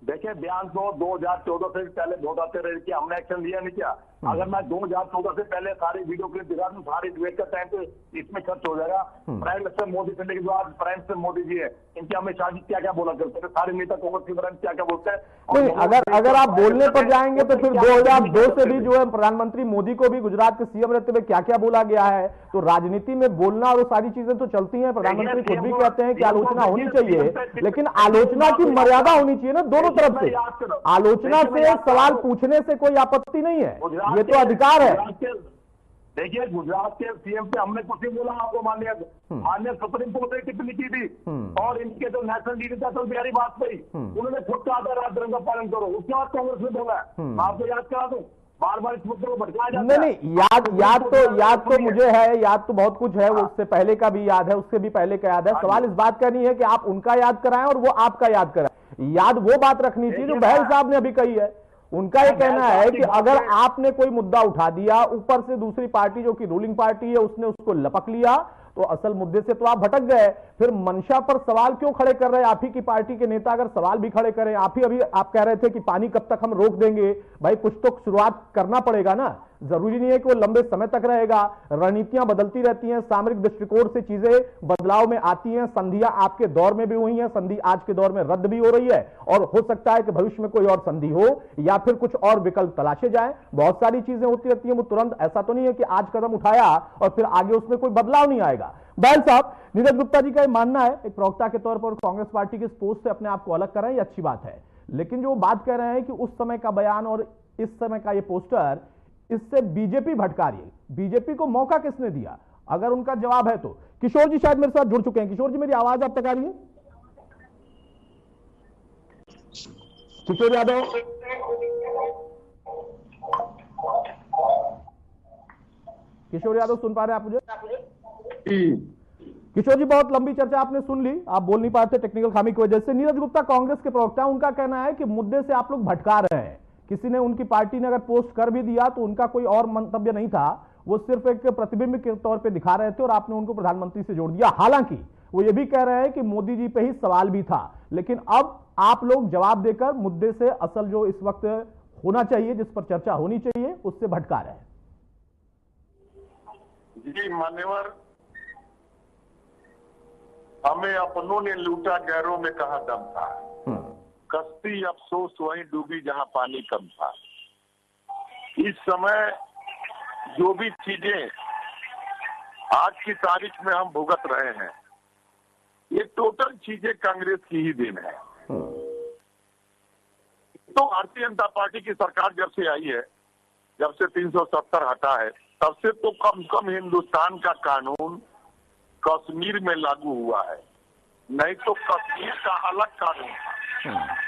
देखिए बयान तो 2014 से पहले वोट आते रहे कि हमने एक्शन लिया नहीं क्या? अगर मैं 2014 से पहले सारी वीडियो क्लिप दिखा दूं, सारी डिबेट का टाइम तो इसमें खर्च हो जाएगा। प्राइम मिनिस्टर मोदी से लेकर जो आज प्राइम मिनिस्टर मोदी जी है, इनके अमित शाह जी क्या क्या बोला करते हैं, सारे नेता कांग्रेस के बारे में क्या क्या बोलते हैं। नहीं, अगर आप बोलने पर जाएंगे तो फिर 2002 से भी जो है प्रधानमंत्री मोदी को भी गुजरात के सीएम रहते हुए क्या क्या बोला गया है, तो राजनीति में बोलना और वो सारी चीजें तो चलती हैं। प्रधानमंत्री खुद भी कहते हैं कि आलोचना होनी चाहिए, लेकिन आलोचना की मर्यादा होनी चाहिए ना दोनों तरफ से। आलोचना से सवाल पूछने से कोई आपत्ति नहीं है, ये तो अधिकार है। देखिए गुजरात के सीएम से हमने कुछ नहीं बोला, आपको माननीय सुप्रीम कोर्ट ने टिप्पणी की थी, और इनके जो नेशनल लीडर थे अटल बिहारी वाजपेयी, उन्होंने खुद कहा था राज धर्म का पालन करो, उसके बाद कांग्रेस ने बोला है। आपको याद करा दूं, बार बार इस मुद्दे को भटकाया जाता है। नहीं, याद तो मुझे है, याद तो बहुत कुछ है, वो उससे पहले का भी याद है, उससे भी पहले का याद है। सवाल इस बात का नहीं है कि आप उनका याद कराएं और वो आपका याद कराएं, याद वो बात रखनी चाहिए जो बहल साहब ने अभी कही है। उनका ये कहना है कि अगर आपने कोई मुद्दा उठा दिया, ऊपर से दूसरी पार्टी जो कि रूलिंग पार्टी है उसने उसको लपक लिया, तो असल मुद्दे से तो आप भटक गए। फिर मंशा पर सवाल क्यों खड़े कर रहे हैं? आप ही की पार्टी के नेता अगर सवाल भी खड़े करें, अभी आप कह रहे थे कि पानी कब तक हम रोक देंगे, भाई कुछ तो शुरुआत करना पड़ेगा ना। जरूरी नहीं है कि वो लंबे समय तक रहेगा, रणनीतियां बदलती रहती हैं, सामरिक दृष्टिकोण से चीजें बदलाव में आती हैं। संधियां आपके दौर में भी हुई हैं, संधि आज के दौर में रद्द भी हो रही है, और हो सकता है कि भविष्य में कोई और संधि हो या फिर कुछ और विकल्प तलाशे जाए। बहुत सारी चीजें होती रहती हैं, वो तुरंत ऐसा तो नहीं है कि आज कदम उठाया और फिर आगे उसमें कोई बदलाव नहीं आएगा। बैल साहब, नीरज गुप्ता जी का मानना है एक प्रवक्ता के तौर पर कांग्रेस पार्टी के इस पोस्ट से अपने आप को अलग कर रहे हैं, ये अच्छी बात है, लेकिन जो बात कह रहे हैं कि उस समय का बयान और इस समय का ये पोस्टर, इससे बीजेपी भटका रही है। बीजेपी को मौका किसने दिया? अगर उनका जवाब है तो किशोर जी शायद मेरे साथ जुड़ चुके हैं। किशोर जी, मेरी आवाज आप तक आ रही है? किशोर यादव, किशोर यादव सुन पा रहे हैं आप मुझे? किशोर जी, बहुत लंबी चर्चा आपने सुन ली, आप बोल नहीं पाते टेक्निकल खामी की वजह से। नीरज गुप्ता कांग्रेस के प्रवक्ता, उनका कहना है कि मुद्दे से आप लोग भटका रहे हैं। किसी ने, उनकी पार्टी ने अगर पोस्ट कर भी दिया तो उनका कोई और मंतव्य नहीं था, वो सिर्फ एक प्रतिबिंब के तौर पे दिखा रहे थे और आपने उनको प्रधानमंत्री से जोड़ दिया। हालांकि वो ये भी कह रहे हैं कि मोदी जी पे ही सवाल भी था, लेकिन अब आप लोग जवाब देकर मुद्दे से, असल जो इस वक्त होना चाहिए, जिस पर चर्चा होनी चाहिए, उससे भटका रहे हैं। जी मान्यवर, हमें अपनों ने लूटा, गैरों में कहा दम था। कश्ती अफसोस वहीं डूबी जहां पानी कम था। इस समय जो भी चीजें आज की तारीख में हम भुगत रहे हैं, ये टोटल चीजें कांग्रेस की ही देन है। तो भारतीय जनता पार्टी की सरकार जब से आई है, जब से 370 हटा है, तब से तो कम से कम हिंदुस्तान का कानून कश्मीर में लागू हुआ है। नहीं तो कश्मीर का अलग कानून था,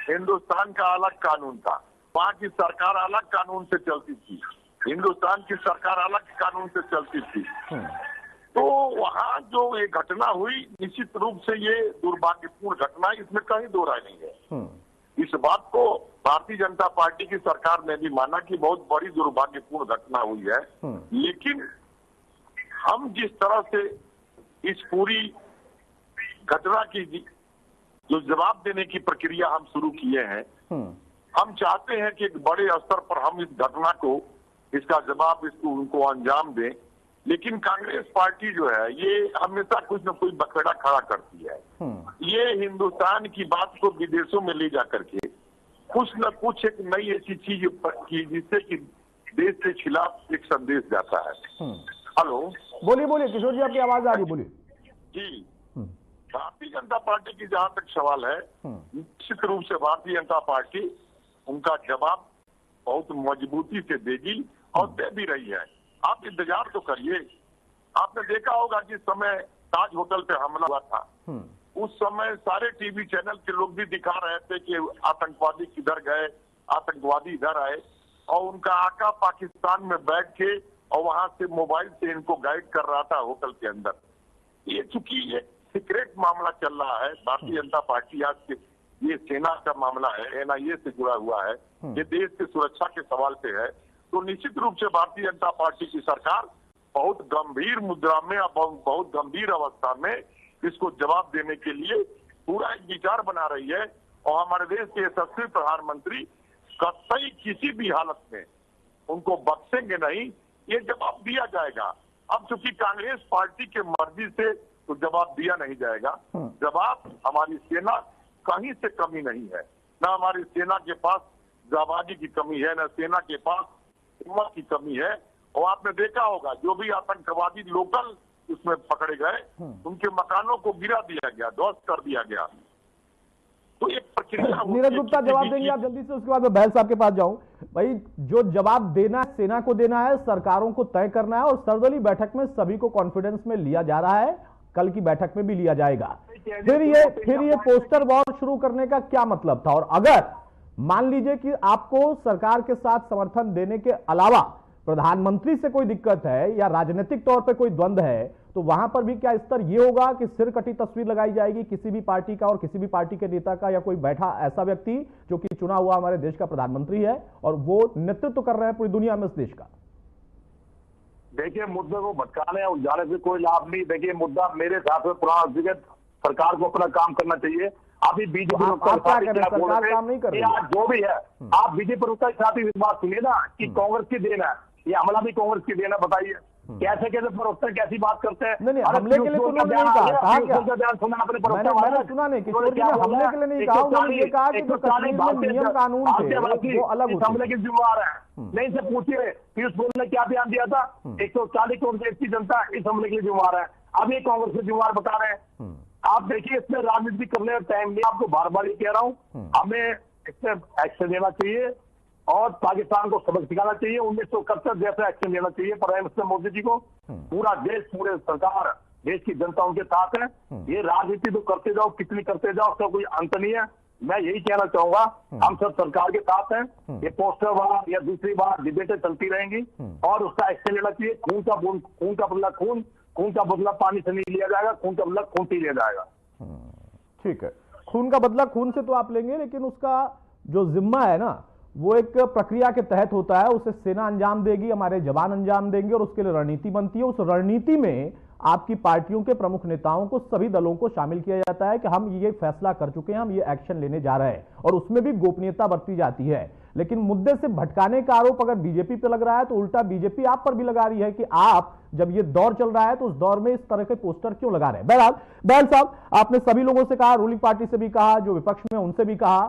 हिंदुस्तान का अलग कानून था। वहाँ की सरकार अलग कानून से चलती थी, हिंदुस्तान की सरकार अलग कानून से चलती थी। तो वहाँ जो ये घटना हुई, निश्चित रूप से ये दुर्भाग्यपूर्ण घटना, इसमें कहीं दो राय नहीं है। इस बात को भारतीय जनता पार्टी की सरकार ने भी माना कि बहुत बड़ी दुर्भाग्यपूर्ण घटना हुई है। लेकिन हम जिस तरह से इस पूरी घटना की जो जवाब देने की प्रक्रिया हम शुरू किए हैं, हम चाहते हैं कि एक बड़े स्तर पर हम इस घटना को, इसका जवाब, इसको उनको अंजाम दें। लेकिन कांग्रेस पार्टी जो है, ये हमेशा कुछ न कुछ बखेड़ा खड़ा करती है। ये हिंदुस्तान की बात को विदेशों में ले जा करके कुछ न कुछ एक नई ऐसी चीज की, जिससे कि देश के खिलाफ एक संदेश जाता है। हेलो, बोलिए बोलिए किशोर जी, आपकी आवाज आ रही है, बोलिए जी। भारतीय जनता पार्टी की जहां तक सवाल है, निश्चित रूप से भारतीय जनता पार्टी उनका जवाब बहुत मजबूती से देगी और दे भी रही है। आप इंतजार तो करिए। आपने देखा होगा जिस समय ताज होटल पे हमला हुआ था, उस समय सारे टीवी चैनल के लोग भी दिखा रहे थे कि आतंकवादी किधर गए, आतंकवादी इधर आए, और उनका आका पाकिस्तान में बैठ के और वहां से मोबाइल से इनको गाइड कर रहा था होटल के अंदर। ये चूंकि ये सीक्रेट मामला चल रहा है, भारतीय जनता पार्टी आज के, ये सेना का मामला है, एनआईए से जुड़ा हुआ है, ये देश की सुरक्षा के सवाल पे है, तो निश्चित रूप से भारतीय जनता पार्टी की सरकार बहुत गंभीर मुद्रा में, बहुत गंभीर अवस्था में इसको जवाब देने के लिए पूरा एक विचार बना रही है। और हमारे देश के यशस्वी प्रधानमंत्री कतई किसी भी हालत में उनको बख्शेंगे नहीं, ये जवाब दिया जाएगा। अब चूंकि कांग्रेस पार्टी के मर्जी से तो जवाब दिया नहीं जाएगा। जवाब, हमारी सेना कहीं से कमी नहीं है, ना हमारी सेना के पास जाबाजी की कमी है, ना सेना के पास हिम्मत की कमी है। और आपने देखा होगा जो भी आतंकवादी लोकल उसमें पकड़े गए, उनके मकानों को गिरा दिया गया, ध्वस्त कर दिया गया। तो एक प्रक्रिया। नीरज गुप्ता जवाब देंगे आप जल्दी से, उसके बाद मैं बहल साहब के पास जाऊं। भाई, जो जवाब देना सेना को देना है, सरकारों को तय करना है, और सर्वदलीय बैठक में सभी को कॉन्फिडेंस में लिया जा रहा है, कल की बैठक में भी लिया जाएगा। फिर ये पोस्टर वॉर शुरू करने का क्या मतलब था? और अगर मान लीजिए कि आपको सरकार के साथ समर्थन देने के अलावा प्रधानमंत्री से कोई दिक्कत है या राजनीतिक तौर पे कोई द्वंद्व है, तो वहां पर भी क्या स्तर ये होगा कि सिर कटी तस्वीर लगाई जाएगी किसी भी पार्टी का और किसी भी पार्टी के नेता का, या कोई बैठा ऐसा व्यक्ति जो कि चुना हुआ हमारे देश का प्रधानमंत्री है और वो नेतृत्व कर रहे हैं पूरी दुनिया में इस देश का? देखिए, मुद्दे को भटकाने और जाने से कोई लाभ नहीं। देखिए, मुद्दा मेरे हिसाब से पुराना, सरकार को अपना काम करना चाहिए। अभी बीजेपी सरकार काम नहीं कर रही है, जो भी है। आप बीजेपी के साथ ही इस बात सुनिए ना कि कांग्रेस की देन है, ये हमला भी कांग्रेस की देन है। बताइए कैसे कैसे प्रवक्ता कैसी बात करते हैं? नहीं, हमले के लिए तो उन्होंने नहीं कहा क्या? मैंने सुना नहीं किशोर जी ने हमले के लिए नहीं कहा, उन्होंने ये कहा कि जो कश्मीर में नियम कानून थे वो अलग होते। हमले के जिम्मेवार है, नहीं से पूछिए पीयूष गोयल ने क्या बयान दिया था? 140 करोड़ देश की जनता इस हमले के लिए जिम्मेवार है। अब ये कांग्रेस के जिम्मेवार बता रहे हैं। आप देखिए, इसमें राजनीति करने का टाइम नहीं, आपको बार बार ही कह रहा हूँ, हमें इसमें एक्शन लेना चाहिए और पाकिस्तान को सबक सिखाना चाहिए। 1971 जैसा एक्शन लेना चाहिए प्राइम मिनिस्टर मोदी जी को। पूरा देश, पूरे सरकार, देश की जनता उनके साथ है। ये राजनीति तो करते जाओ, कितनी करते जाओ, उसका कोई अंत नहीं है। मैं यही कहना चाहूंगा, हम सब सरकार के साथ हैं। ये पोस्टर बार या दूसरी बार डिबेटें चलती रहेंगी और उसका एक्शन लेना चाहिए। खून का बदला खून, खून का बदला पानी से नहीं लिया जाएगा, खून का बदला खून से लिया जाएगा। ठीक है, खून का बदला खून से तो आप लेंगे, लेकिन उसका जो जिम्मा है ना, वो एक प्रक्रिया के तहत होता है। उसे सेना अंजाम देगी, हमारे जवान अंजाम देंगे और उसके लिए रणनीति बनती है। उस रणनीति में आपकी पार्टियों के प्रमुख नेताओं को, सभी दलों को शामिल किया जाता है कि हम ये फैसला कर चुके हैं, हम ये एक्शन लेने जा रहे हैं, और उसमें भी गोपनीयता बरती जाती है। लेकिन मुद्दे से भटकाने का आरोप अगर बीजेपी पे लग रहा है, तो उल्टा बीजेपी आप पर भी लगा रही है कि आप, जब ये दौर चल रहा है तो उस दौर में इस तरह के पोस्टर क्यों लगा रहे हैं। बहरहाल बहल साहब, आपने सभी लोगों से कहा, रूलिंग पार्टी से भी कहा, जो विपक्ष में उनसे भी कहा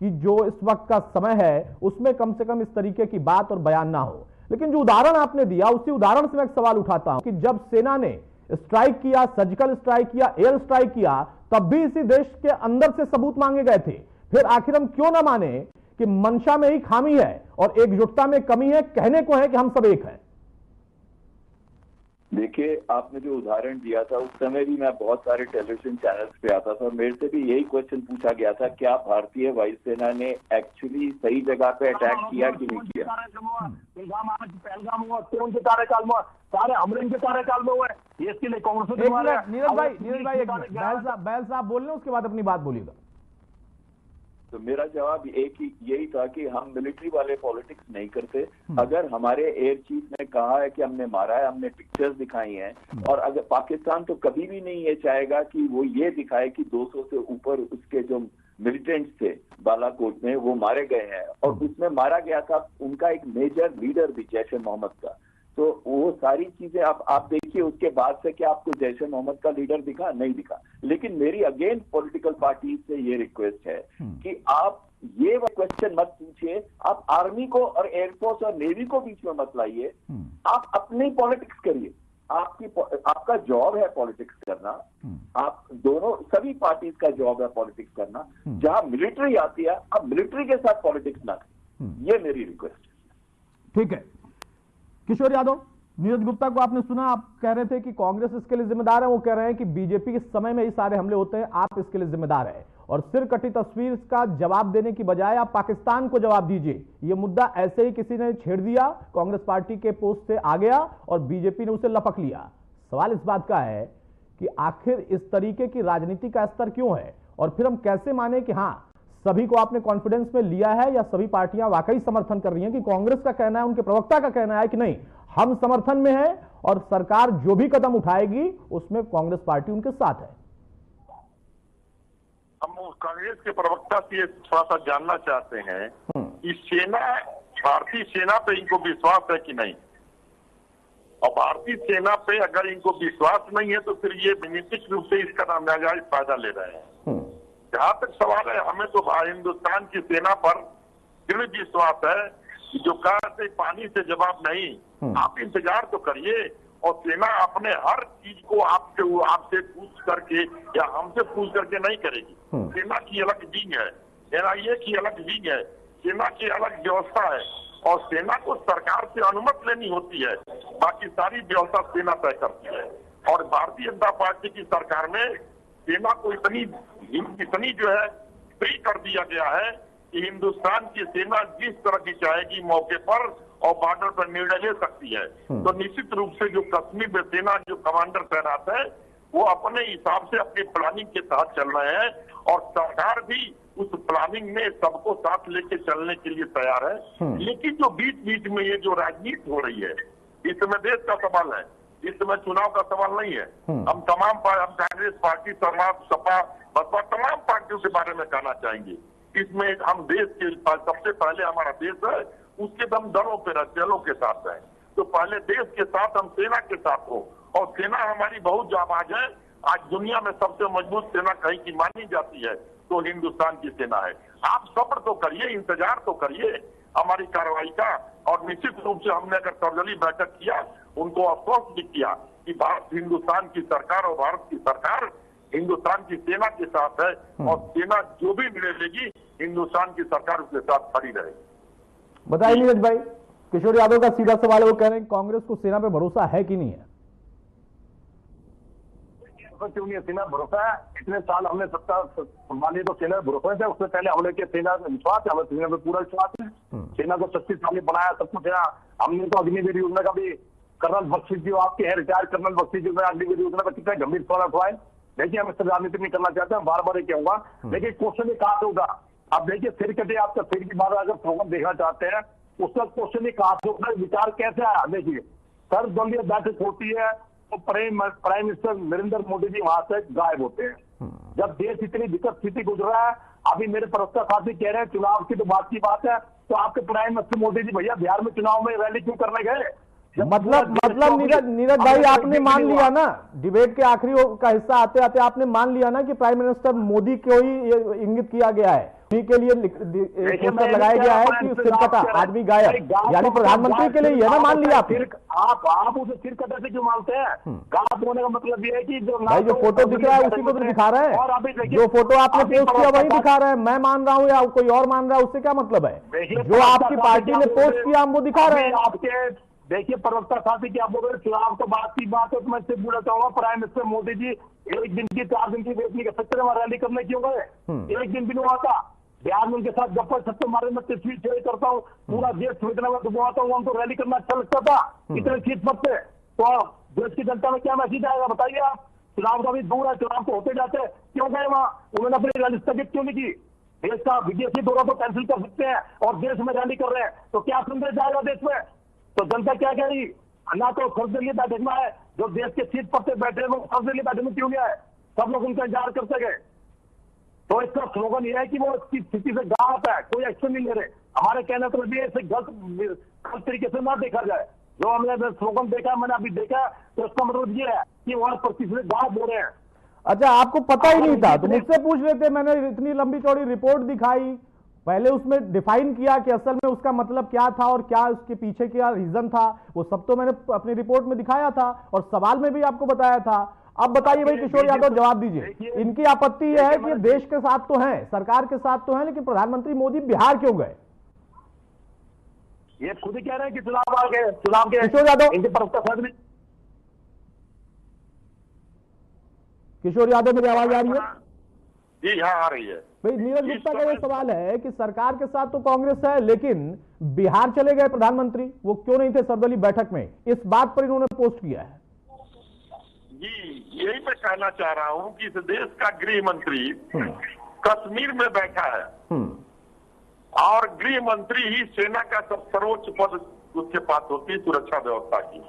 कि जो इस वक्त का समय है उसमें कम से कम इस तरीके की बात और बयान ना हो। लेकिन जो उदाहरण आपने दिया, उसी उदाहरण से मैं एक सवाल उठाता हूं कि जब सेना ने स्ट्राइक किया, सर्जिकल स्ट्राइक किया, एयर स्ट्राइक किया, तब भी इसी देश के अंदर से सबूत मांगे गए थे। फिर आखिर हम क्यों ना माने कि मंशा में ही खामी है और एकजुटता में कमी है, कहने को है कि हम सब एक हैं। देखिए, आपने जो उदाहरण दिया था, उस समय भी मैं बहुत सारे टेलीविजन चैनल्स पे आता था और मेरे से भी यही क्वेश्चन पूछा गया था, क्या भारतीय वायुसेना ने एक्चुअली सही जगह पे अटैक किया कि नहीं किया। पहलगाम हुआ, कौन के कार्यकाल में, सारे हमले के कार्यकाल में हुए। ये इसके लिए कांग्रेस नीरज भाई बैल साहब बोल रहे, उसके बाद अपनी बात बोलिएगा। तो मेरा जवाब यही था कि हम मिलिट्री वाले पॉलिटिक्स नहीं करते। अगर हमारे एयर चीफ ने कहा है कि हमने मारा है, हमने पिक्चर्स दिखाई हैं, और अगर पाकिस्तान तो कभी भी नहीं ये चाहेगा कि वो ये दिखाए कि 200 से ऊपर उसके जो मिलिटेंट्स थे बालाकोट में वो मारे गए हैं, और उसमें मारा गया था उनका एक मेजर लीडर भी, जैश ए मोहम्मद का। तो वो सारी चीजें आप देखिए, उसके बाद से क्या आपको जैश ए मोहम्मद का लीडर दिखा? नहीं दिखा। लेकिन मेरी अगेन पॉलिटिकल पार्टी से ये रिक्वेस्ट है कि आप ये क्वेश्चन मत पूछिए, आप आर्मी को और एयरफोर्स और नेवी को बीच में मत लाइए, आप अपनी पॉलिटिक्स करिए। आपका जॉब है पॉलिटिक्स करना, आप दोनों, सभी पार्टीज का जॉब है पॉलिटिक्स करना। जहां मिलिट्री आती है, आप मिलिट्री के साथ पॉलिटिक्स ना करें। ये मेरी रिक्वेस्ट है। ठीक है, किशोर यादव, नीरज गुप्ता को आपने सुना, आप कह रहे थे कि कांग्रेस इसके लिए जिम्मेदार है, वो कह रहे हैं कि बीजेपी के समय में ही सारे हमले होते हैं, आप इसके लिए जिम्मेदार है, और सिर कटी तस्वीर का जवाब देने की बजाय आप पाकिस्तान को जवाब दीजिए। ये मुद्दा ऐसे ही किसी ने छेड़ दिया, कांग्रेस पार्टी के पोस्ट से आ गया और बीजेपी ने उसे लपक लिया। सवाल इस बात का है कि आखिर इस तरीके की राजनीति का स्तर क्यों है, और फिर हम कैसे माने कि हाँ, सभी को आपने कॉन्फिडेंस में लिया है, या सभी पार्टियां वाकई समर्थन कर रही हैं कि कांग्रेस का कहना है, उनके प्रवक्ता का कहना है कि नहीं, हम समर्थन में हैं और सरकार जो भी कदम उठाएगी उसमें कांग्रेस पार्टी उनके साथ है। हम कांग्रेस के प्रवक्ता से थोड़ा सा जानना चाहते हैं कि सेना, भारतीय सेना पे इनको विश्वास है कि नहीं, और भारतीय सेना पे अगर इनको विश्वास नहीं है तो फिर ये निश्चित रूप से इसका नाजायज फायदा ले रहे हैं। जहां तक सवाल है, हमें तो हिंदुस्तान की सेना पर दृढ़ विश्वास है कि जो कहते पानी से जवाब नहीं, आप इंतजार तो करिए, और सेना अपने हर चीज को आपसे पूछ करके या हमसे पूछ करके नहीं करेगी। सेना की अलग विंग है, NIA की अलग विंग है, सेना की अलग व्यवस्था है, और सेना को सरकार से अनुमति लेनी होती है, बाकी सारी व्यवस्था सेना तय करती है। और भारतीय जनता पार्टी की सरकार में सेना को इतनी जो है फ्री कर दिया गया है कि हिंदुस्तान की सेना जिस तरह की चाहेगी मौके पर और बॉर्डर पर निर्णय ले सकती है। तो निश्चित रूप से जो कश्मीर में सेना जो कमांडर तैनात है, वो अपने हिसाब से अपनी प्लानिंग के तहत चल रहे हैं, और सरकार भी उस प्लानिंग में सबको साथ लेके चलने के लिए तैयार है। लेकिन जो बीच बीच में ये जो राजनीति हो रही है, इसमें देश का सवाल है, इसमें चुनाव का सवाल नहीं है। हम कांग्रेस पार्टी, समाज, सपा, बसपा, तमाम पार्टियों के बारे में कहना चाहेंगे। इसमें हम देश के सबसे पहले हमारा देश है, उसके दम दलों पे दलों के साथ है। तो पहले देश के साथ हम सेना के साथ हो, और सेना हमारी बहुत जाबाज है। आज दुनिया में सबसे मजबूत सेना कहीं की मानी जाती है तो हिंदुस्तान की सेना है। आप सब्र तो करिए, इंतजार तो करिए हमारी कार्रवाई का। और निश्चित रूप से हमने अगर सर्वदलीय बैठक किया, उनको अफसोस भी किया कि हिंदुस्तान की सरकार और भारत की सरकार हिंदुस्तान की सेना के साथ है, और सेना जो भी निर्णय लेगी हिंदुस्तान की सरकार उसके साथ खड़ी रहेगी। बताइए नीरज भाई, किशोर यादव का सीधा सवाल है, वो कह रहे हैं कांग्रेस को सेना पे भरोसा है कि नहीं है? क्यों नहीं है? सेना भरोसा है। इतने साल हमने सत्ता संभाली तो सेना भरोसा है। उससे पहले हमने के सेना विश्वास है, हमें सेना पे पूरा विश्वास है। सेना को शक्तिशाली बनाया, सब कुछ है। हमने तो अग्निवीर योजना का भी, कर्नल बख्शी जी आपके है, रिटायर्ड कर्नल बख्शी जी ने अग्निवीर योजना का कितना गंभीर सवाल उठवाए। देखिए, हम इससे राजनीति नहीं करना चाहते, हम बार बार कहूंगा, लेकिन क्वेश्चन कहा होगा। अब देखिए, सिर कटे आपका सिर की बात अगर प्रोग्राम देखना चाहते हैं, उसका क्वेश्चन ही कहा होगा, विचार कैसे आया। देखिए, सर्वदलीय बैठक होती है तो प्राइम मिनिस्टर नरेंद्र मोदी जी वहां से गायब होते हैं। जब देश इतनी विकट स्थिति गुजर रहा है, अभी मेरे प्रवक्ता साथी कह रहे हैं चुनाव की तो बात की बात है, तो आपके प्राइम मिनिस्टर मोदी जी भैया बिहार में चुनाव में रैली क्यों करने गए? मतलब नीरज भाई, आपने मान लिया ना, डिबेट के आखिरी का हिस्सा आते आते आपने मान लिया ना कि प्राइम मिनिस्टर मोदी को ही इंगित किया गया है, उन्हीं के लिए पोस्टर लगाया गया है कि सिर कटा आदमी गायब, यानी प्रधानमंत्री के लिए ही है ना, मान लिया आप उसे सिर कटा से क्यों मानते हैं? गायब होने का मतलब ये है कि जो फोटो दिख रहा है उसी को तो दिखा रहे हैं, जो फोटो आपने पोस्ट किया वही दिखा रहे हैं। मैं मान रहा हूँ या कोई और मान रहा है, उससे क्या मतलब है? जो आपकी पार्टी ने पोस्ट किया हम वो दिखा रहे हैं। आपके देखिए, प्रवक्ता साथी क्या बोल रहे, चुनाव तो बात की बात है, तो मैं सिर्फ बोलना चाहूंगा, प्राइम मिनिस्टर मोदी जी एक दिन की 4 दिन की वेट नहीं कर सकते, वहां रैली करने क्यों गए? एक दिन भी नहीं हुआ था। बिहार में उनके साथ गप्पा छप्पे मारे, मैं तस्वीर शेयर करता हूँ, पूरा देश खरीदने में डुबा था, वहां तो रैली करना अच्छा लगता था, इतने सीट पर थे। तो देश की जनता में क्या मैसेज आएगा बताइए आप? चुनाव का भी दूर है, चुनाव तो होते जाते, क्यों गए वहां? उन्होंने अपनी रैली स्थगित क्यों नहीं की? देश का विदेशी दौरा तो कैंसिल कर सकते हैं और देश में रैली कर रहे हैं, तो क्या संदेश जाएगा देश में? तो जनता क्या कह रही? ना तो सर्वदलीय बैठक में है, जो देश के सीट पर बैठे हैं वो सर्वदलीय बैठक में क्यों नहीं आए? सब लोग उनका इंतजार करते गए। तो इसका स्लोगन यह है कि वो इसकी स्थिति से गायब है, कोई एक्शन नहीं ले रहे। हमारे कहने तो भी इसे गलत तरीके से ना देखा जाए। जो हमने स्लोगन देखा, मैंने अभी देखा, तो इसका मतलब ये है कि वहां परिस्थिति से गायब हो रहे हैं। अच्छा, आपको पता ही नहीं था तो मुझसे पूछ लेते। मैंने इतनी लंबी चौड़ी रिपोर्ट दिखाई, पहले उसमें डिफाइन किया कि असल में उसका मतलब क्या था और क्या उसके पीछे क्या रीजन था, वो सब तो मैंने अपनी रिपोर्ट में दिखाया था और सवाल में भी आपको बताया था। अब बताइए भाई किशोर यादव, जवाब दीजिए। इनकी आपत्ति यह है कि देश के साथ तो हैं, सरकार के साथ तो हैं, लेकिन प्रधानमंत्री मोदी बिहार क्यों गए? ये खुद ही कह रहे हैं कि चुनाव आ गए, चुनाव के किशोर यादव, इनके प्रवक्ता किशोर यादव, मेरी आवाज आ रही है? जी हाँ, आ रही है। भाई नीरज गुप्ता का ये सवाल है कि सरकार के साथ तो कांग्रेस है, लेकिन बिहार चले गए प्रधानमंत्री, वो क्यों नहीं थे सर्वदलीय बैठक में? इस बात पर इन्होंने पोस्ट किया है। जी, यही मैं कहना चाह रहा हूं कि इस देश का गृह मंत्री कश्मीर में बैठा है और गृह मंत्री ही सेना का सब सर्वोच्च पद उसके पास होती है सुरक्षा व्यवस्था की।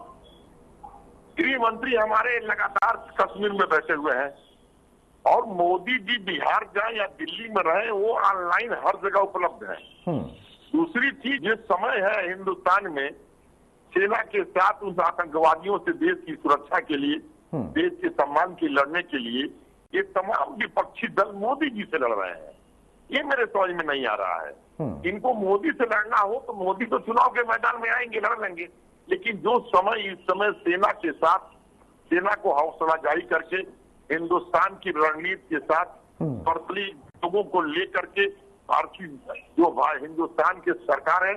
गृह मंत्री हमारे लगातार कश्मीर में बैठे हुए हैं और मोदी जी बिहार जाए या दिल्ली में रहे, वो ऑनलाइन हर जगह उपलब्ध है। दूसरी चीज, जिस समय है हिंदुस्तान में सेना के साथ उस आतंकवादियों से देश की सुरक्षा के लिए, देश के सम्मान की लड़ने के लिए ये तमाम विपक्षी दल मोदी जी से लड़ रहे हैं। ये मेरे समझ में नहीं आ रहा है। इनको मोदी से लड़ना हो तो मोदी तो चुनाव के मैदान में आएंगे, लड़ लेंगे, लेकिन जो समय इस समय सेना के साथ, सेना को हौसला जारी करके हिंदुस्तान की रणनीति के साथ पर्सनली लोगों को लेकर के भारतीय जो हिंदुस्तान के सरकार है,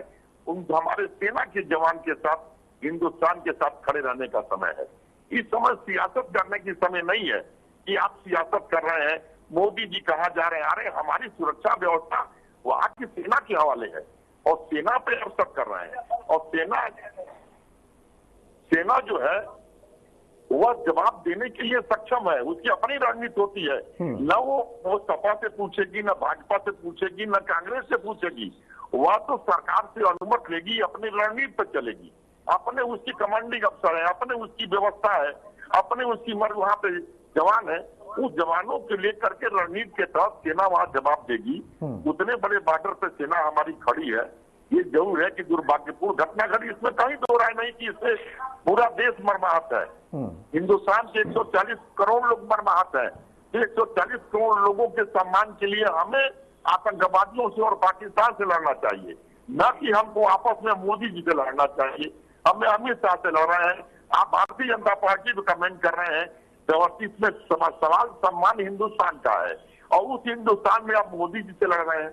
उन हमारे सेना के जवान के साथ हिंदुस्तान के साथ खड़े रहने का समय है। इस समय सियासत करने की समय नहीं है कि आप सियासत कर रहे हैं, मोदी जी कहा जा रहे हैं। अरे हमारी सुरक्षा व्यवस्था वो आपकी सेना के हवाले है और सेना पे अब सब कर रहे हैं और सेना जो है वह जवाब देने के लिए सक्षम है, उसकी अपनी रणनीति होती है। न वो सपा से पूछेगी, न भाजपा से पूछेगी, न कांग्रेस से पूछेगी, वह तो सरकार से अनुमति लेगी, अपनी रणनीति पर चलेगी। अपने उसकी कमांडिंग अफसर है, अपने उसकी व्यवस्था है, अपने उसकी मर्द वहां पे जवान है, उस जवानों को लेकर के रणनीति के तहत सेना वहां जवाब देगी। उतने बड़े बॉर्डर पे सेना हमारी खड़ी है। ये जरूर है कि दुर्भाग्यपूर्ण घटना घटी, इसमें कहीं दो राय नहीं कि इससे पूरा देश मरमाहत है। हिंदुस्तान के 140 करोड़ लोग मरमाहत है। 140 करोड़ लोगों के सम्मान के लिए हमें आतंकवादियों से और पाकिस्तान से लड़ना चाहिए, न कि हमको आपस में मोदी जी से लड़ना चाहिए। हमें अमित शाह से लड़ रहे हैं, आप भारतीय जनता पार्टी पे कमेंट कर रहे हैं। इसमें सवाल सम्मान हिंदुस्तान का है और उस हिंदुस्तान में आप मोदी जी से लड़ रहे हैं।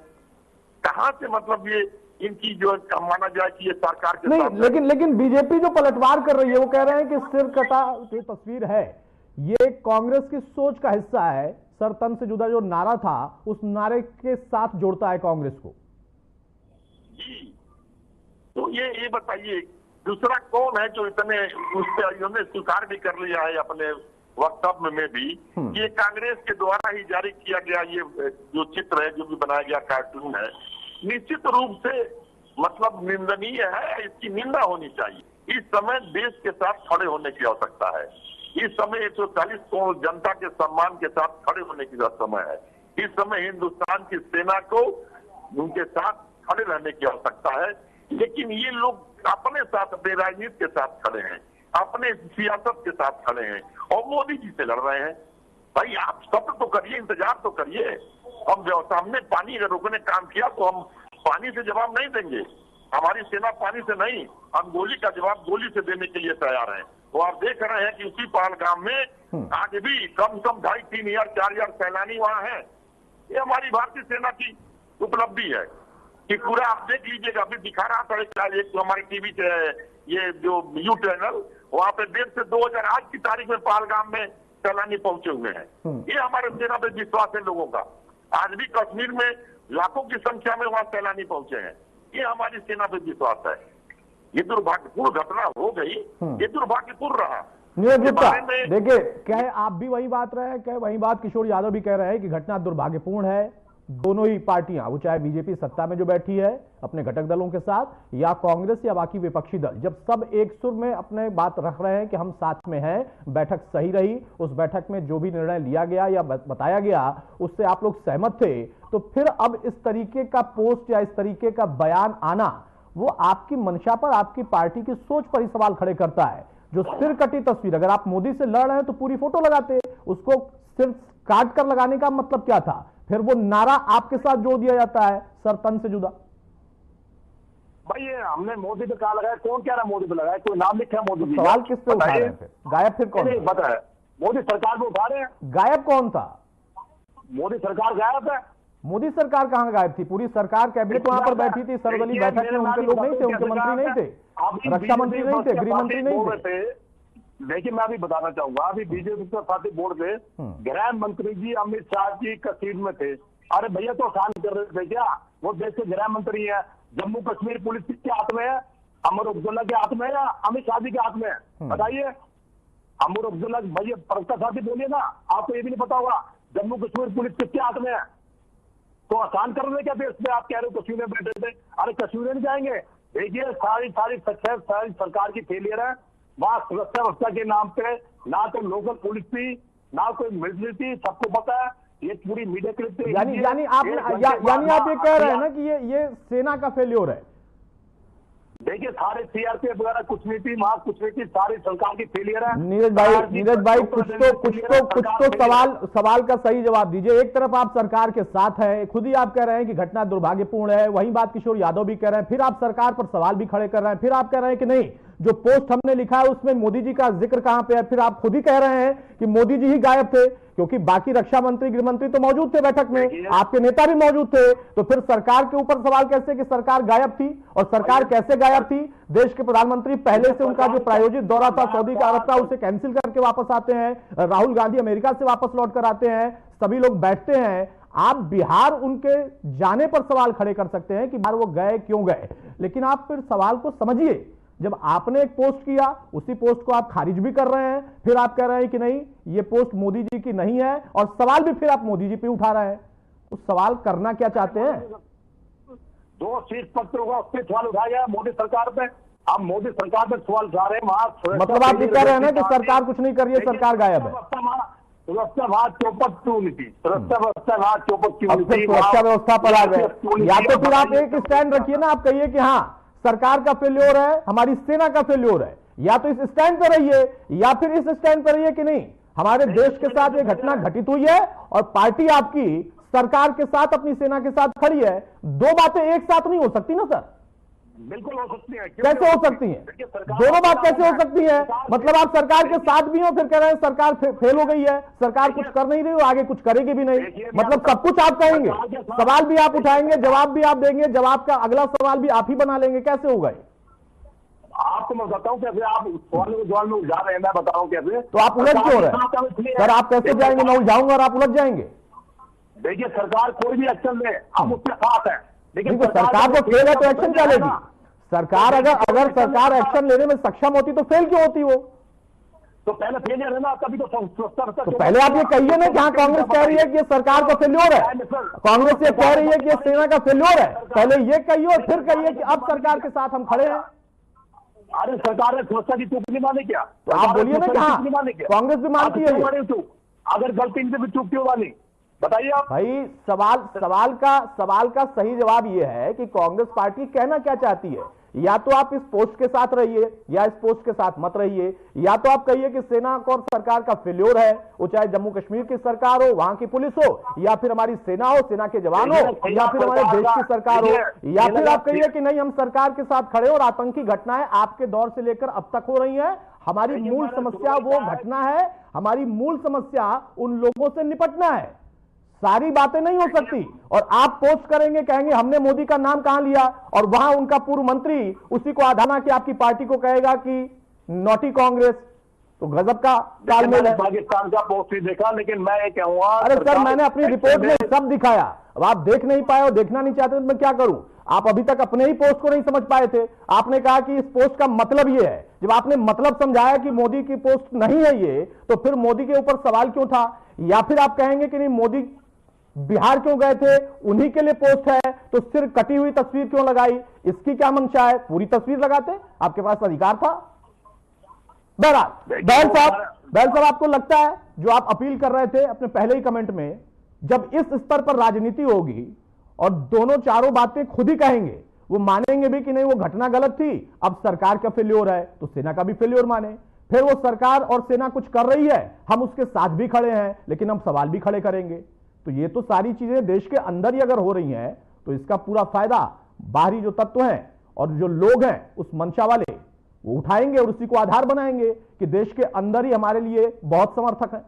कहां से मतलब ये इनकी जो माना जाए कि ये सरकार के नहीं, साथ लेकिन बीजेपी जो पलटवार कर रही है वो कह रहे हैं कि सिर कटा जो तस्वीर है ये कांग्रेस की सोच का हिस्सा है। सर तन से जुदा जो नारा था उस नारे के साथ जोड़ता है कांग्रेस को। तो ये बताइए दूसरा कौन है जो इतने उस पर इन्होंने स्वीकार भी कर लिया है अपने वक्तव्य में भी कि ये कांग्रेस के द्वारा ही जारी किया गया ये जो चित्र है, जो भी बनाया गया कार्टून है, निश्चित रूप से मतलब निंदनीय है, इसकी निंदा होनी चाहिए। इस समय देश के साथ खड़े होने की आवश्यकता है। इस समय 140 करोड़ जनता के सम्मान के साथ खड़े होने की समय है। इस समय हिंदुस्तान की सेना को उनके साथ खड़े रहने की आवश्यकता है। लेकिन ये लोग अपने साथ, अपने राजनीति के साथ खड़े हैं, अपने सियासत के साथ खड़े हैं और मोदी जी से लड़ रहे हैं। भाई आप सब्र तो करिए, इंतजार तो करिए। हमने पानी अगर रोकने काम किया तो हम पानी से जवाब नहीं देंगे। हमारी सेना पानी से नहीं, हम गोली का जवाब गोली से देने के लिए तैयार हैं। तो आप देख रहे हैं कि उसी पहलगाम में आज भी कम से कम 2,500, 3,000, 4,000 सैलानी वहां हैं। ये हमारी भारतीय सेना की उपलब्धि है कि पूरा आप देख लीजिएगा। अभी दिखा रहा था एक हमारे टीवी के ये जो यू चैनल, वहां पे 1,500 से 2,000 आज की तारीख में पहलगाम में सैलानी पहुंचे हुए हैं। ये हमारे सेना पे विश्वास है लोगों का। आज भी कश्मीर में लाखों की संख्या में वहां सैलानी पहुंचे हैं। ये हमारी सेना पे विश्वास है। ये दुर्भाग्यपूर्ण घटना हो गई, ये दुर्भाग्यपूर्ण रहा। नीरज गुप्ता, देखिए कहे आप भी वही बात रहे हैं, कहे वही बात किशोर यादव भी कह रहे हैं कि घटना दुर्भाग्यपूर्ण है। दोनों ही पार्टियां, वो चाहे बीजेपी सत्ता में जो बैठी है अपने घटक दलों के साथ, या कांग्रेस या बाकी विपक्षी दल, जब सब एक सुर में अपने बात रख रहे हैं कि हम साथ में हैं, बैठक सही रही, उस बैठक में जो भी निर्णय लिया गया या बताया गया उससे आप लोग सहमत थे, तो फिर अब इस तरीके का पोस्ट या इस तरीके का बयान आना वो आपकी मंशा पर, आपकी पार्टी की सोच पर ही सवाल खड़े करता है। जो सिर कटी तस्वीर, अगर आप मोदी से लड़ रहे हैं तो पूरी फोटो लगाते, उसको सिर्फ काट कर लगाने का मतलब क्या था? फिर वो नारा आपके साथ जोड़ दिया जाता है सर तन से जुदा। भाई ये हमने मोदी पे कहा लगाया, कौन कह रहा है मोदी पे लगाया? कोई नाम लिखा है मोदी जी? सवाल किस पे उठा रहे हैं फिर? गायब फिर कौन? नहीं पता है, मोदी सरकार पे उठा रहे हैं। गायब कौन था? मोदी सरकार गायब है। मोदी सरकार कहां गायब थी? पूरी सरकार कैबिनेट वहां पर बैठी थी, सर्वदलीय बैठक में उनके लोग नहीं थे, उनके मंत्री नहीं थे, रक्षा मंत्री नहीं थे, गृह मंत्री नहीं थे। लेकिन मैं अभी बताना चाहूंगा, अभी बीजेपी के साथी बोर्ड से गृह मंत्री जी अमित शाह जी कश्मीर में थे। अरे भैया तो आसान कर रहे थे क्या? वो देश के गृह मंत्री है। जम्मू कश्मीर पुलिस किसके हाथ में है? अमर अब्दुल्ला के हाथ में है या अमित शाह जी के हाथ में है? बताइए। अमर अब्दुल्ला भैया प्रवक्ता साथी बोलिए ना, आपको ये भी नहीं पता होगा जम्मू कश्मीर पुलिस किसके हाथ में है? तो आसान कर रहे क्या देश में? आप कह रहे हो कश्मीर में बैठे थे। अरे कश्मीर नहीं जाएंगे। देखिए सारी सक्सेस सारी सरकार की फेलियर है। वहां सुरक्षा व्यवस्था के नाम पे ना तो लोकल पुलिस थी, ना कोई मिलिट्री थी, सबको पता है। ये पूरी मीडिया क्लिप यानी आप ये कह रहे हैं ना कि ये सेना का फेल्योर है। देखिए सारे सीआरपीएफ वगैरह कुछ नहीं थी, वहां कुछ नहीं थी, सारी सरकार की फेलियर है। नीरज भाई कुछ तो सवाल का सही जवाब दीजिए। एक तरफ आप सरकार के साथ हैं, खुद ही आप कह रहे हैं कि घटना दुर्भाग्यपूर्ण है, वही बात किशोर यादव भी कह रहे हैं, फिर आप सरकार पर सवाल भी खड़े कर रहे हैं, फिर आप कह रहे हैं कि नहीं जो पोस्ट हमने लिखा है उसमें मोदी जी का जिक्र कहां पे है, फिर आप खुद ही कह रहे हैं कि मोदी जी ही गायब थे, क्योंकि बाकी रक्षा मंत्री गृह मंत्री तो मौजूद थे बैठक में, आपके नेता भी मौजूद थे। तो फिर सरकार के ऊपर सवाल कैसे कि सरकार गायब थी? और सरकार कैसे गायब थी? देश के प्रधानमंत्री पहले से उनका जो प्रायोजित दौरा था सऊदी अरब का, उसे कैंसिल करके वापस आते हैं, राहुल गांधी अमेरिका से वापस लौट कर आते हैं, सभी लोग बैठते हैं। आप बिहार उनके जाने पर सवाल खड़े कर सकते हैं कि बिहार वो गए क्यों गए, लेकिन आप फिर सवाल को समझिए। जब आपने एक पोस्ट किया उसी पोस्ट को आप खारिज भी कर रहे हैं, फिर आप कह रहे हैं कि नहीं ये पोस्ट मोदी जी की नहीं है, और सवाल भी फिर आप मोदी जी पे उठा रहे हैं। उस सवाल करना क्या चाहते हैं? 2 शीर्ष पत्र होगा उस पर सवाल उठाया मोदी सरकार पे। आप मोदी सरकार पे सवाल उठा रहे हैं। वहां मतलब आप ये कह रहे हैं ना कि सरकार कुछ नहीं कर रही है, सरकार गायब है। सुरक्षा वहां चौपट क्यों नहीं थी? सुरक्षा व्यवस्था वहां चौपट क्यों नहीं थी? सुरक्षा व्यवस्था पर आ गए, या तो फिर आप एक स्टैंड रखिए ना, आप कहिए कि हाँ सरकार का फेल्योर है, हमारी सेना का फेल्योर है, या तो इस स्टैंड पर रहिए या फिर इस स्टैंड पर रहिए कि नहीं हमारे देश के साथ ये घटना घटित हुई है और पार्टी आपकी सरकार के साथ अपनी सेना के साथ खड़ी है। दो बातें एक साथ नहीं हो सकती ना सर। बिल्कुल हो सकती है। कैसे हो सकती है? दोनों बात कैसे हो सकती है? मतलब आप सरकार के साथ भी हो, फिर कह रहे हैं सरकार फेल हो गई है, सरकार कुछ कर नहीं रही हो, आगे कुछ करेगी भी नहीं। मतलब सब कुछ आप कहेंगे, सवाल भी आप उठाएंगे, जवाब भी आप देंगे, जवाब का अगला सवाल भी आप ही बना लेंगे, कैसे होगा ये? आपको मैं बताऊं कैसे आप सवाल में जवाब में उलझा रहे हैं, मैं बताऊं कैसे। तो आप उलझ क्यों रहे हैं सर? आप कैसे जाएंगे? मैं उलझाऊंगा और आप उलझ जाएंगे। देखिए सरकार कोई भी एक्शन ले हम उसके साथ हैं, लेकिन सरकार को फेल है तो एक्शन क्या लेगी? सरकार अगर सरकार एक्शन लेने में सक्षम होती तो फेल क्यों होती वो? तो पहले फेलियर है ना, तभी तो पहले आप ये कहिए ना कि हाँ कांग्रेस कह रही है कि ये सरकार का फेल्योर है, कांग्रेस ये कह रही है कि ये सेना का फेल्योर है। पहले ये कहिए और फिर कहिए कि अब सरकार के साथ हम खड़े हैं। अरे सरकार ने सुरक्षा की चूक नहीं मानी क्या? तो आप बोलिए ना कि हाँ कांग्रेस भी मानती है। अगर गलती से भी चूक क्यों मानी बताइए आप। भाई सवाल का सही जवाब यह है कि कांग्रेस पार्टी कहना क्या चाहती है। या तो आप इस पोस्ट के साथ रहिए या इस पोस्ट के साथ मत रहिए, या तो आप कहिए कि सेना और सरकार का फेल्योर है, वो चाहे जम्मू कश्मीर की सरकार हो, वहां की पुलिस हो, या फिर हमारी सेना हो, सेना के जवान हो, या फिर हमारे देश की सरकार हो, या फिर आप कहिए कि नहीं हम सरकार के साथ खड़े और आतंकी घटनाएं आपके दौर से लेकर अब तक हो रही है। हमारी मूल समस्या वो घटना है, हमारी मूल समस्या उन लोगों से निपटना है। सारी बातें नहीं हो सकती। और आप पोस्ट करेंगे, कहेंगे हमने मोदी का नाम कहां लिया, और वहां उनका पूर्व मंत्री उसी को आधाना कि आपकी पार्टी को कहेगा कि नॉटी कांग्रेस, तो गजब का तालमेल है। पाकिस्तान का पोस्ट ही देखा, लेकिन मैं ये कहूंगा अरे सर मैंने अपनी रिपोर्ट में सब दिखाया, अब आप देख नहीं पाए और देखना नहीं चाहते तो मैं क्या करूं? आप अभी तक अपने ही पोस्ट को नहीं समझ पाए थे। आपने कहा कि इस पोस्ट का मतलब ये है, जब आपने मतलब समझाया कि मोदी की पोस्ट नहीं है ये, तो फिर मोदी के ऊपर सवाल क्यों था? या फिर आप कहेंगे कि नहीं मोदी बिहार क्यों गए थे, उन्हीं के लिए पोस्ट है, तो सिर्फ कटी हुई तस्वीर क्यों लगाई, इसकी क्या मंशा है? पूरी तस्वीर लगाते, आपके पास अधिकार था। बहरहाल बैल साहब आपको लगता है जो आप अपील कर रहे थे अपने पहले ही कमेंट में, जब इस स्तर पर राजनीति होगी और दोनों चारों बातें खुद ही कहेंगे, वो मानेंगे भी कि नहीं वो घटना गलत थी, अब सरकार का फेल्योर है तो सेना का भी फेल्योर माने, फिर वो सरकार और सेना कुछ कर रही है, हम उसके साथ भी खड़े हैं, लेकिन हम सवाल भी खड़े करेंगे। तो ये तो सारी चीजें देश के अंदर ही अगर हो रही हैं, तो इसका पूरा फायदा बाहरी जो तत्व हैं और जो लोग हैं उस मंशा वाले वो उठाएंगे और उसी को आधार बनाएंगे कि देश के अंदर ही हमारे लिए बहुत समर्थक है।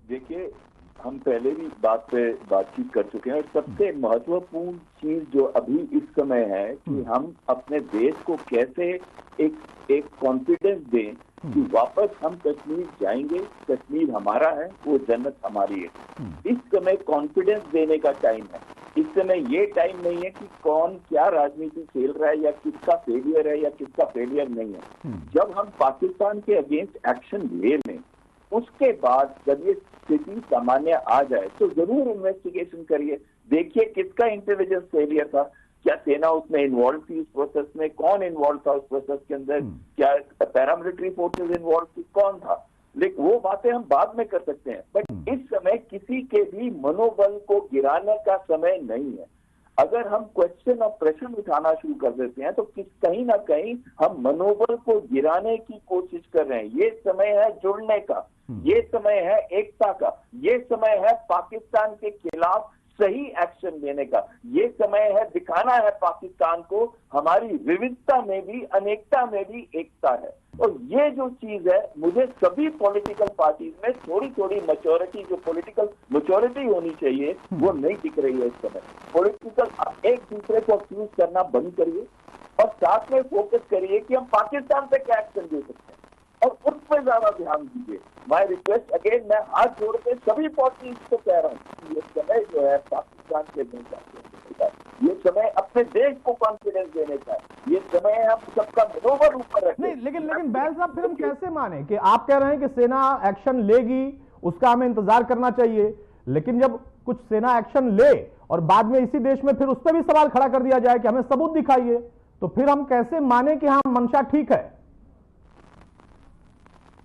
देखिए हम पहले भी बात पे बातचीत कर चुके हैं, और सबसे महत्वपूर्ण चीज जो अभी इस समय है कि हम अपने देश को कैसे एक कॉन्फिडेंस दें कि वापस हम कश्मीर जाएंगे, कश्मीर हमारा है, वो जन्नत हमारी है। इस समय कॉन्फिडेंस देने का टाइम है। इस समय ये टाइम नहीं है कि कौन क्या राजनीति खेल रहा है या किसका फेलियर है या किसका फेलियर नहीं है। जब हम पाकिस्तान के अगेंस्ट एक्शन ले लें, उसके बाद जब ये स्थिति सामान्य आ जाए तो जरूर इन्वेस्टिगेशन करिए, देखिए किसका इंटेलिजेंस फेलियर था, क्या सेना उसमें इन्वॉल्व थी इस प्रोसेस में, कौन इन्वॉल्व था उस प्रोसेस के अंदर, क्या पैरामिलिट्री फोर्सेस इन्वॉल्व थी, कौन था। लेकिन वो बातें हम बाद में कर सकते हैं, बट इस समय किसी के भी मनोबल को गिराने का समय नहीं है। अगर हम क्वेश्चन ऑफ प्रश्न उठाना शुरू कर देते हैं तो कहीं ना कहीं हम मनोबल को गिराने की कोशिश कर रहे हैं। ये समय है जुड़ने का, ये समय है एकता का, ये समय है पाकिस्तान के खिलाफ सही एक्शन लेने का, ये समय है दिखाना है पाकिस्तान को हमारी विविधता में भी अनेकता में भी एकता है। और ये जो चीज है, मुझे सभी पॉलिटिकल पार्टीज में थोड़ी थोड़ी मैच्योरिटी, जो पॉलिटिकल मैच्योरिटी होनी चाहिए, वो नहीं दिख रही है इस समय। पॉलिटिकल एक दूसरे को अक्यूज करना बंद करिए और साथ में फोकस करिए कि हम पाकिस्तान पे क्या एक्शन दे सकते हैं और उस पर ज्यादा ध्यान दीजिए। माय रिक्वेस्ट अगेन, मैं हाथ जोड़ के सभी पार्टीज को कह रहा हूँ, ये समय जो है पाकिस्तान के नहीं चाहते, ये समय अपने देश को कॉन्फिडेंस देने का है, ये समय है हम सबका मनोबल ऊपर रखें। नहीं, लेकिन बैल साहब फिर हम कैसे माने कि आप कह रहे हैं कि सेना एक्शन लेगी, उसका हमें इंतजार करना चाहिए, लेकिन जब कुछ सेना एक्शन ले और बाद में इसी देश में फिर उस पर भी सवाल खड़ा कर दिया जाए कि हमें सबूत दिखाइए, तो फिर हम कैसे माने कि हाँ मंशा ठीक है?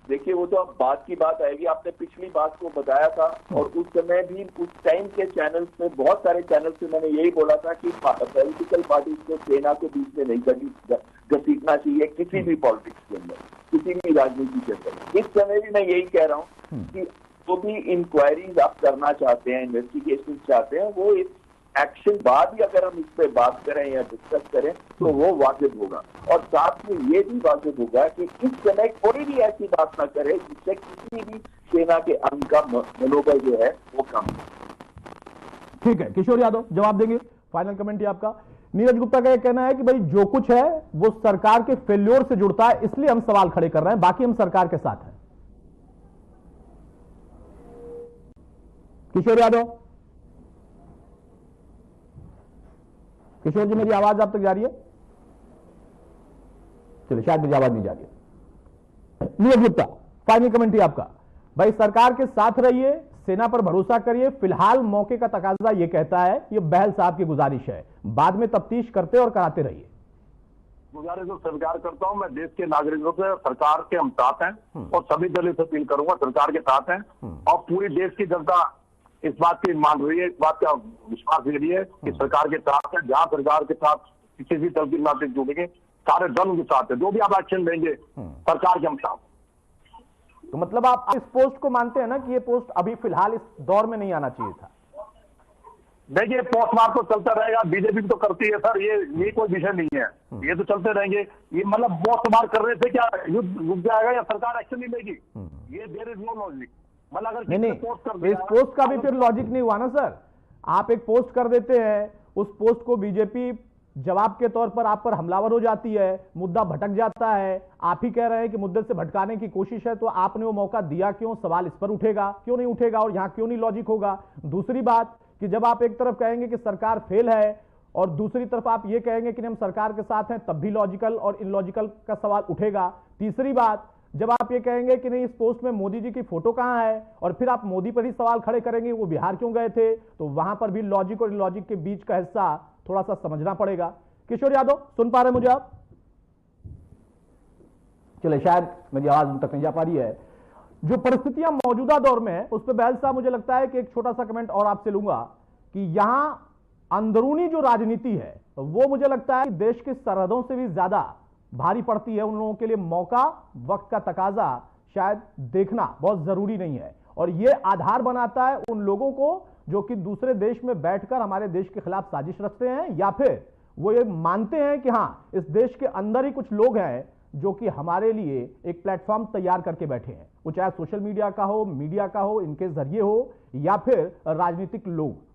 देखिए वो तो अब बात की बात आएगी। आपने पिछली बात को बताया था और उस समय भी उस टाइम के चैनल्स में, बहुत सारे चैनल्स में मैंने यही बोला था कि पॉलिटिकल पार्टीज को सेना को बीच में नहीं घसीटना चाहिए किसी भी पॉलिटिक्स के अंदर, किसी भी राजनीति के अंदर। इस समय भी मैं यही कह रहा हूँ कि जो भी इंक्वायरीज आप करना चाहते हैं, इन्वेस्टिगेशन चाहते हैं, वो इस एक्शन बाद ही अगर हम इस पे बात करें या डिस्कस करें तो वो वाजिब होगा। और साथ में ये भी वाजिब होगा कि इस समय कोई भी ऐसी बात ना करे जिससे किसी भी सेना के अंग का मनोबल जो है वो कम हो। ठीक है, किशोर यादव जवाब देंगे। फाइनल कमेंट आपका। नीरज गुप्ता का यह कहना है कि भाई जो कुछ है वो सरकार के फेल्योर से जुड़ता है, इसलिए हम सवाल खड़े कर रहे हैं, बाकी हम सरकार के साथ हैं। किशोर यादव, किशोर जी मेरी आवाज आप तक जा रही है? चलिए, शायद मेरी आवाज नहीं जा रही है। नीरज गुप्ता, फाइनल कमेंट्री आपका। भाई सरकार के साथ रहिए, सेना पर भरोसा करिए, फिलहाल मौके का तकाजा यह कहता है, यह बहल साहब की गुजारिश है, बाद में तफ्तीश करते और कराते रहिए। गुजारिश तो स्वीकार करता हूं, मैं देश के नागरिकों से, सरकार के हम साथ हैं और सभी दलों से अपील करूंगा, सरकार के साथ हैं और पूरी देश की जनता इस बात की मान रही है, इस बात का विश्वास दे रही है कि सरकार के साथ है। जहां सरकार के साथ किसी भी दल की नागरिक जुड़ेंगे, सारे दल के साथ है, जो भी आप एक्शन लेंगे सरकार के हम साथ। तो मतलब आप इस पोस्ट को मानते हैं ना कि ये पोस्ट अभी फिलहाल इस दौर में नहीं आना चाहिए था? देखिए, पोस्टमार्क तो चलता रहेगा, बीजेपी भी तो करती है सर, ये कोई विषय नहीं है, ये तो चलते रहेंगे। ये मतलब पोस्टमार्क कर रहे थे, क्या युद्ध रुक जाएगा या सरकार एक्शन नहीं लेगी? ये देयर इज नो लॉजिक। मतलब अगर नहीं, इस पोस्ट का भी फिर लॉजिक नहीं हुआ ना सर। आप एक पोस्ट कर देते हैं, उस पोस्ट को बीजेपी जवाब के तौर पर आप पर हमलावर हो जाती है, मुद्दा भटक जाता है, आप ही कह रहे हैं कि मुद्दे से भटकाने की कोशिश है, तो आपने वो मौका दिया क्यों? सवाल इस पर उठेगा, क्यों नहीं उठेगा और यहां क्यों नहीं लॉजिक होगा? दूसरी बात कि जब आप एक तरफ कहेंगे कि सरकार फेल है और दूसरी तरफ आप ये कहेंगे कि हम सरकार के साथ हैं, तब भी लॉजिकल और इलॉजिकल का सवाल उठेगा। तीसरी बात, जब आप ये कहेंगे कि नहीं इस पोस्ट में मोदी जी की फोटो कहां है और फिर आप मोदी पर ही सवाल खड़े करेंगे वो बिहार क्यों गए थे, तो वहां पर भी लॉजिक और इलॉजिक के बीच का हिस्सा थोड़ा सा समझना पड़ेगा। किशोर यादव, सुन पा रहे मुझे आप? चले, शायद मेरी आवाज उन तक नहीं जा पा रही है। जो परिस्थितियां मौजूदा दौर में है उस पर बहल साहब, मुझे लगता है कि एक छोटा सा कमेंट और आपसे लूंगा कि यहां अंदरूनी जो राजनीति है वो मुझे लगता है देश की सरहदों से भी ज्यादा भारी पड़ती है। उन लोगों के लिए मौका, वक्त का तकाजा शायद देखना बहुत जरूरी नहीं है और यह आधार बनाता है उन लोगों को जो कि दूसरे देश में बैठकर हमारे देश के खिलाफ साजिश रचते हैं या फिर वो ये मानते हैं कि हां इस देश के अंदर ही कुछ लोग हैं जो कि हमारे लिए एक प्लेटफॉर्म तैयार करके बैठे हैं, वो चाहे सोशल मीडिया का हो, मीडिया का हो, इनके जरिए हो या फिर राजनीतिक लोग।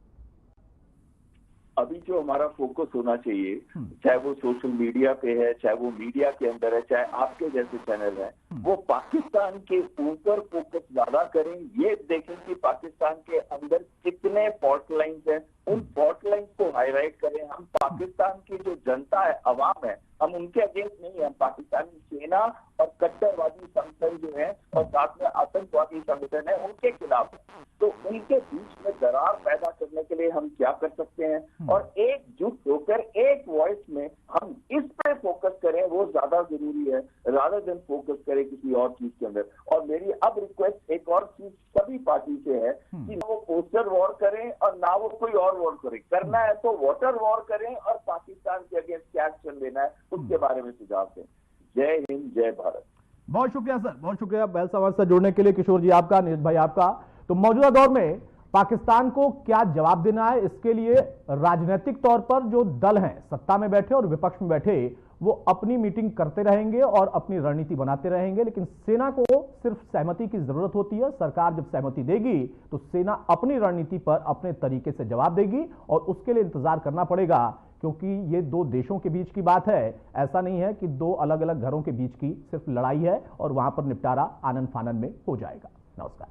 अभी जो हमारा फोकस होना चाहिए, चाहे वो सोशल मीडिया पे है, चाहे वो मीडिया के अंदर है, चाहे आपके जैसे चैनल है, वो पाकिस्तान के ऊपर फोकस ज्यादा करें। ये देखें कि पाकिस्तान के अंदर कितने फॉल्ट लाइन्स हैं, उन फॉल्ट लाइन्स को हाईलाइट करें। हम पाकिस्तान की जो जनता है, अवाम है, हम उनके अगेंस्ट नहीं है, हम पाकिस्तानी सेना और कट्टरवादी संगठन जो है और साथ में आतंकवादी संगठन है उनके खिलाफ है। तो उनके बीच में दरार पैदा करने के लिए हम क्या कर सकते हैं और एकजुट होकर एक वॉइस में हम इस पे फोकस करें, वो ज्यादा जरूरी है रादर देन फोकस करें किसी और चीज के अंदर। और मेरी अब रिक्वेस्ट एक और चीज सभी पार्टी से है कि ना वो पोस्टर वॉर करें और ना वो कोई और वॉर करें। करना है तो वाटर वॉर करें और पाकिस्तान के अगेंस्ट क्या एक्शन लेना है उसके बारे में सुझाव दें। जय हिंद, जय भारत। बहुत शुक्रिया सर, बहुत शुक्रिया बहल साहब से जुड़ने के लिए। किशोर जी आपका, नीरज भाई आपका। तो मौजूदा दौर में पाकिस्तान को क्या जवाब देना है, इसके लिए राजनीतिक तौर पर जो दल हैं सत्ता में बैठे और विपक्ष में बैठे वो अपनी मीटिंग करते रहेंगे और अपनी रणनीति बनाते रहेंगे, लेकिन सेना को सिर्फ सहमति की जरूरत होती है। सरकार जब सहमति देगी तो सेना अपनी रणनीति पर अपने तरीके से जवाब देगी और उसके लिए इंतजार करना पड़ेगा, क्योंकि ये दो देशों के बीच की बात है। ऐसा नहीं है कि दो अलग अलग घरों के बीच की सिर्फ लड़ाई है और वहां पर निपटारा आनन फानन में हो जाएगा। नमस्कार।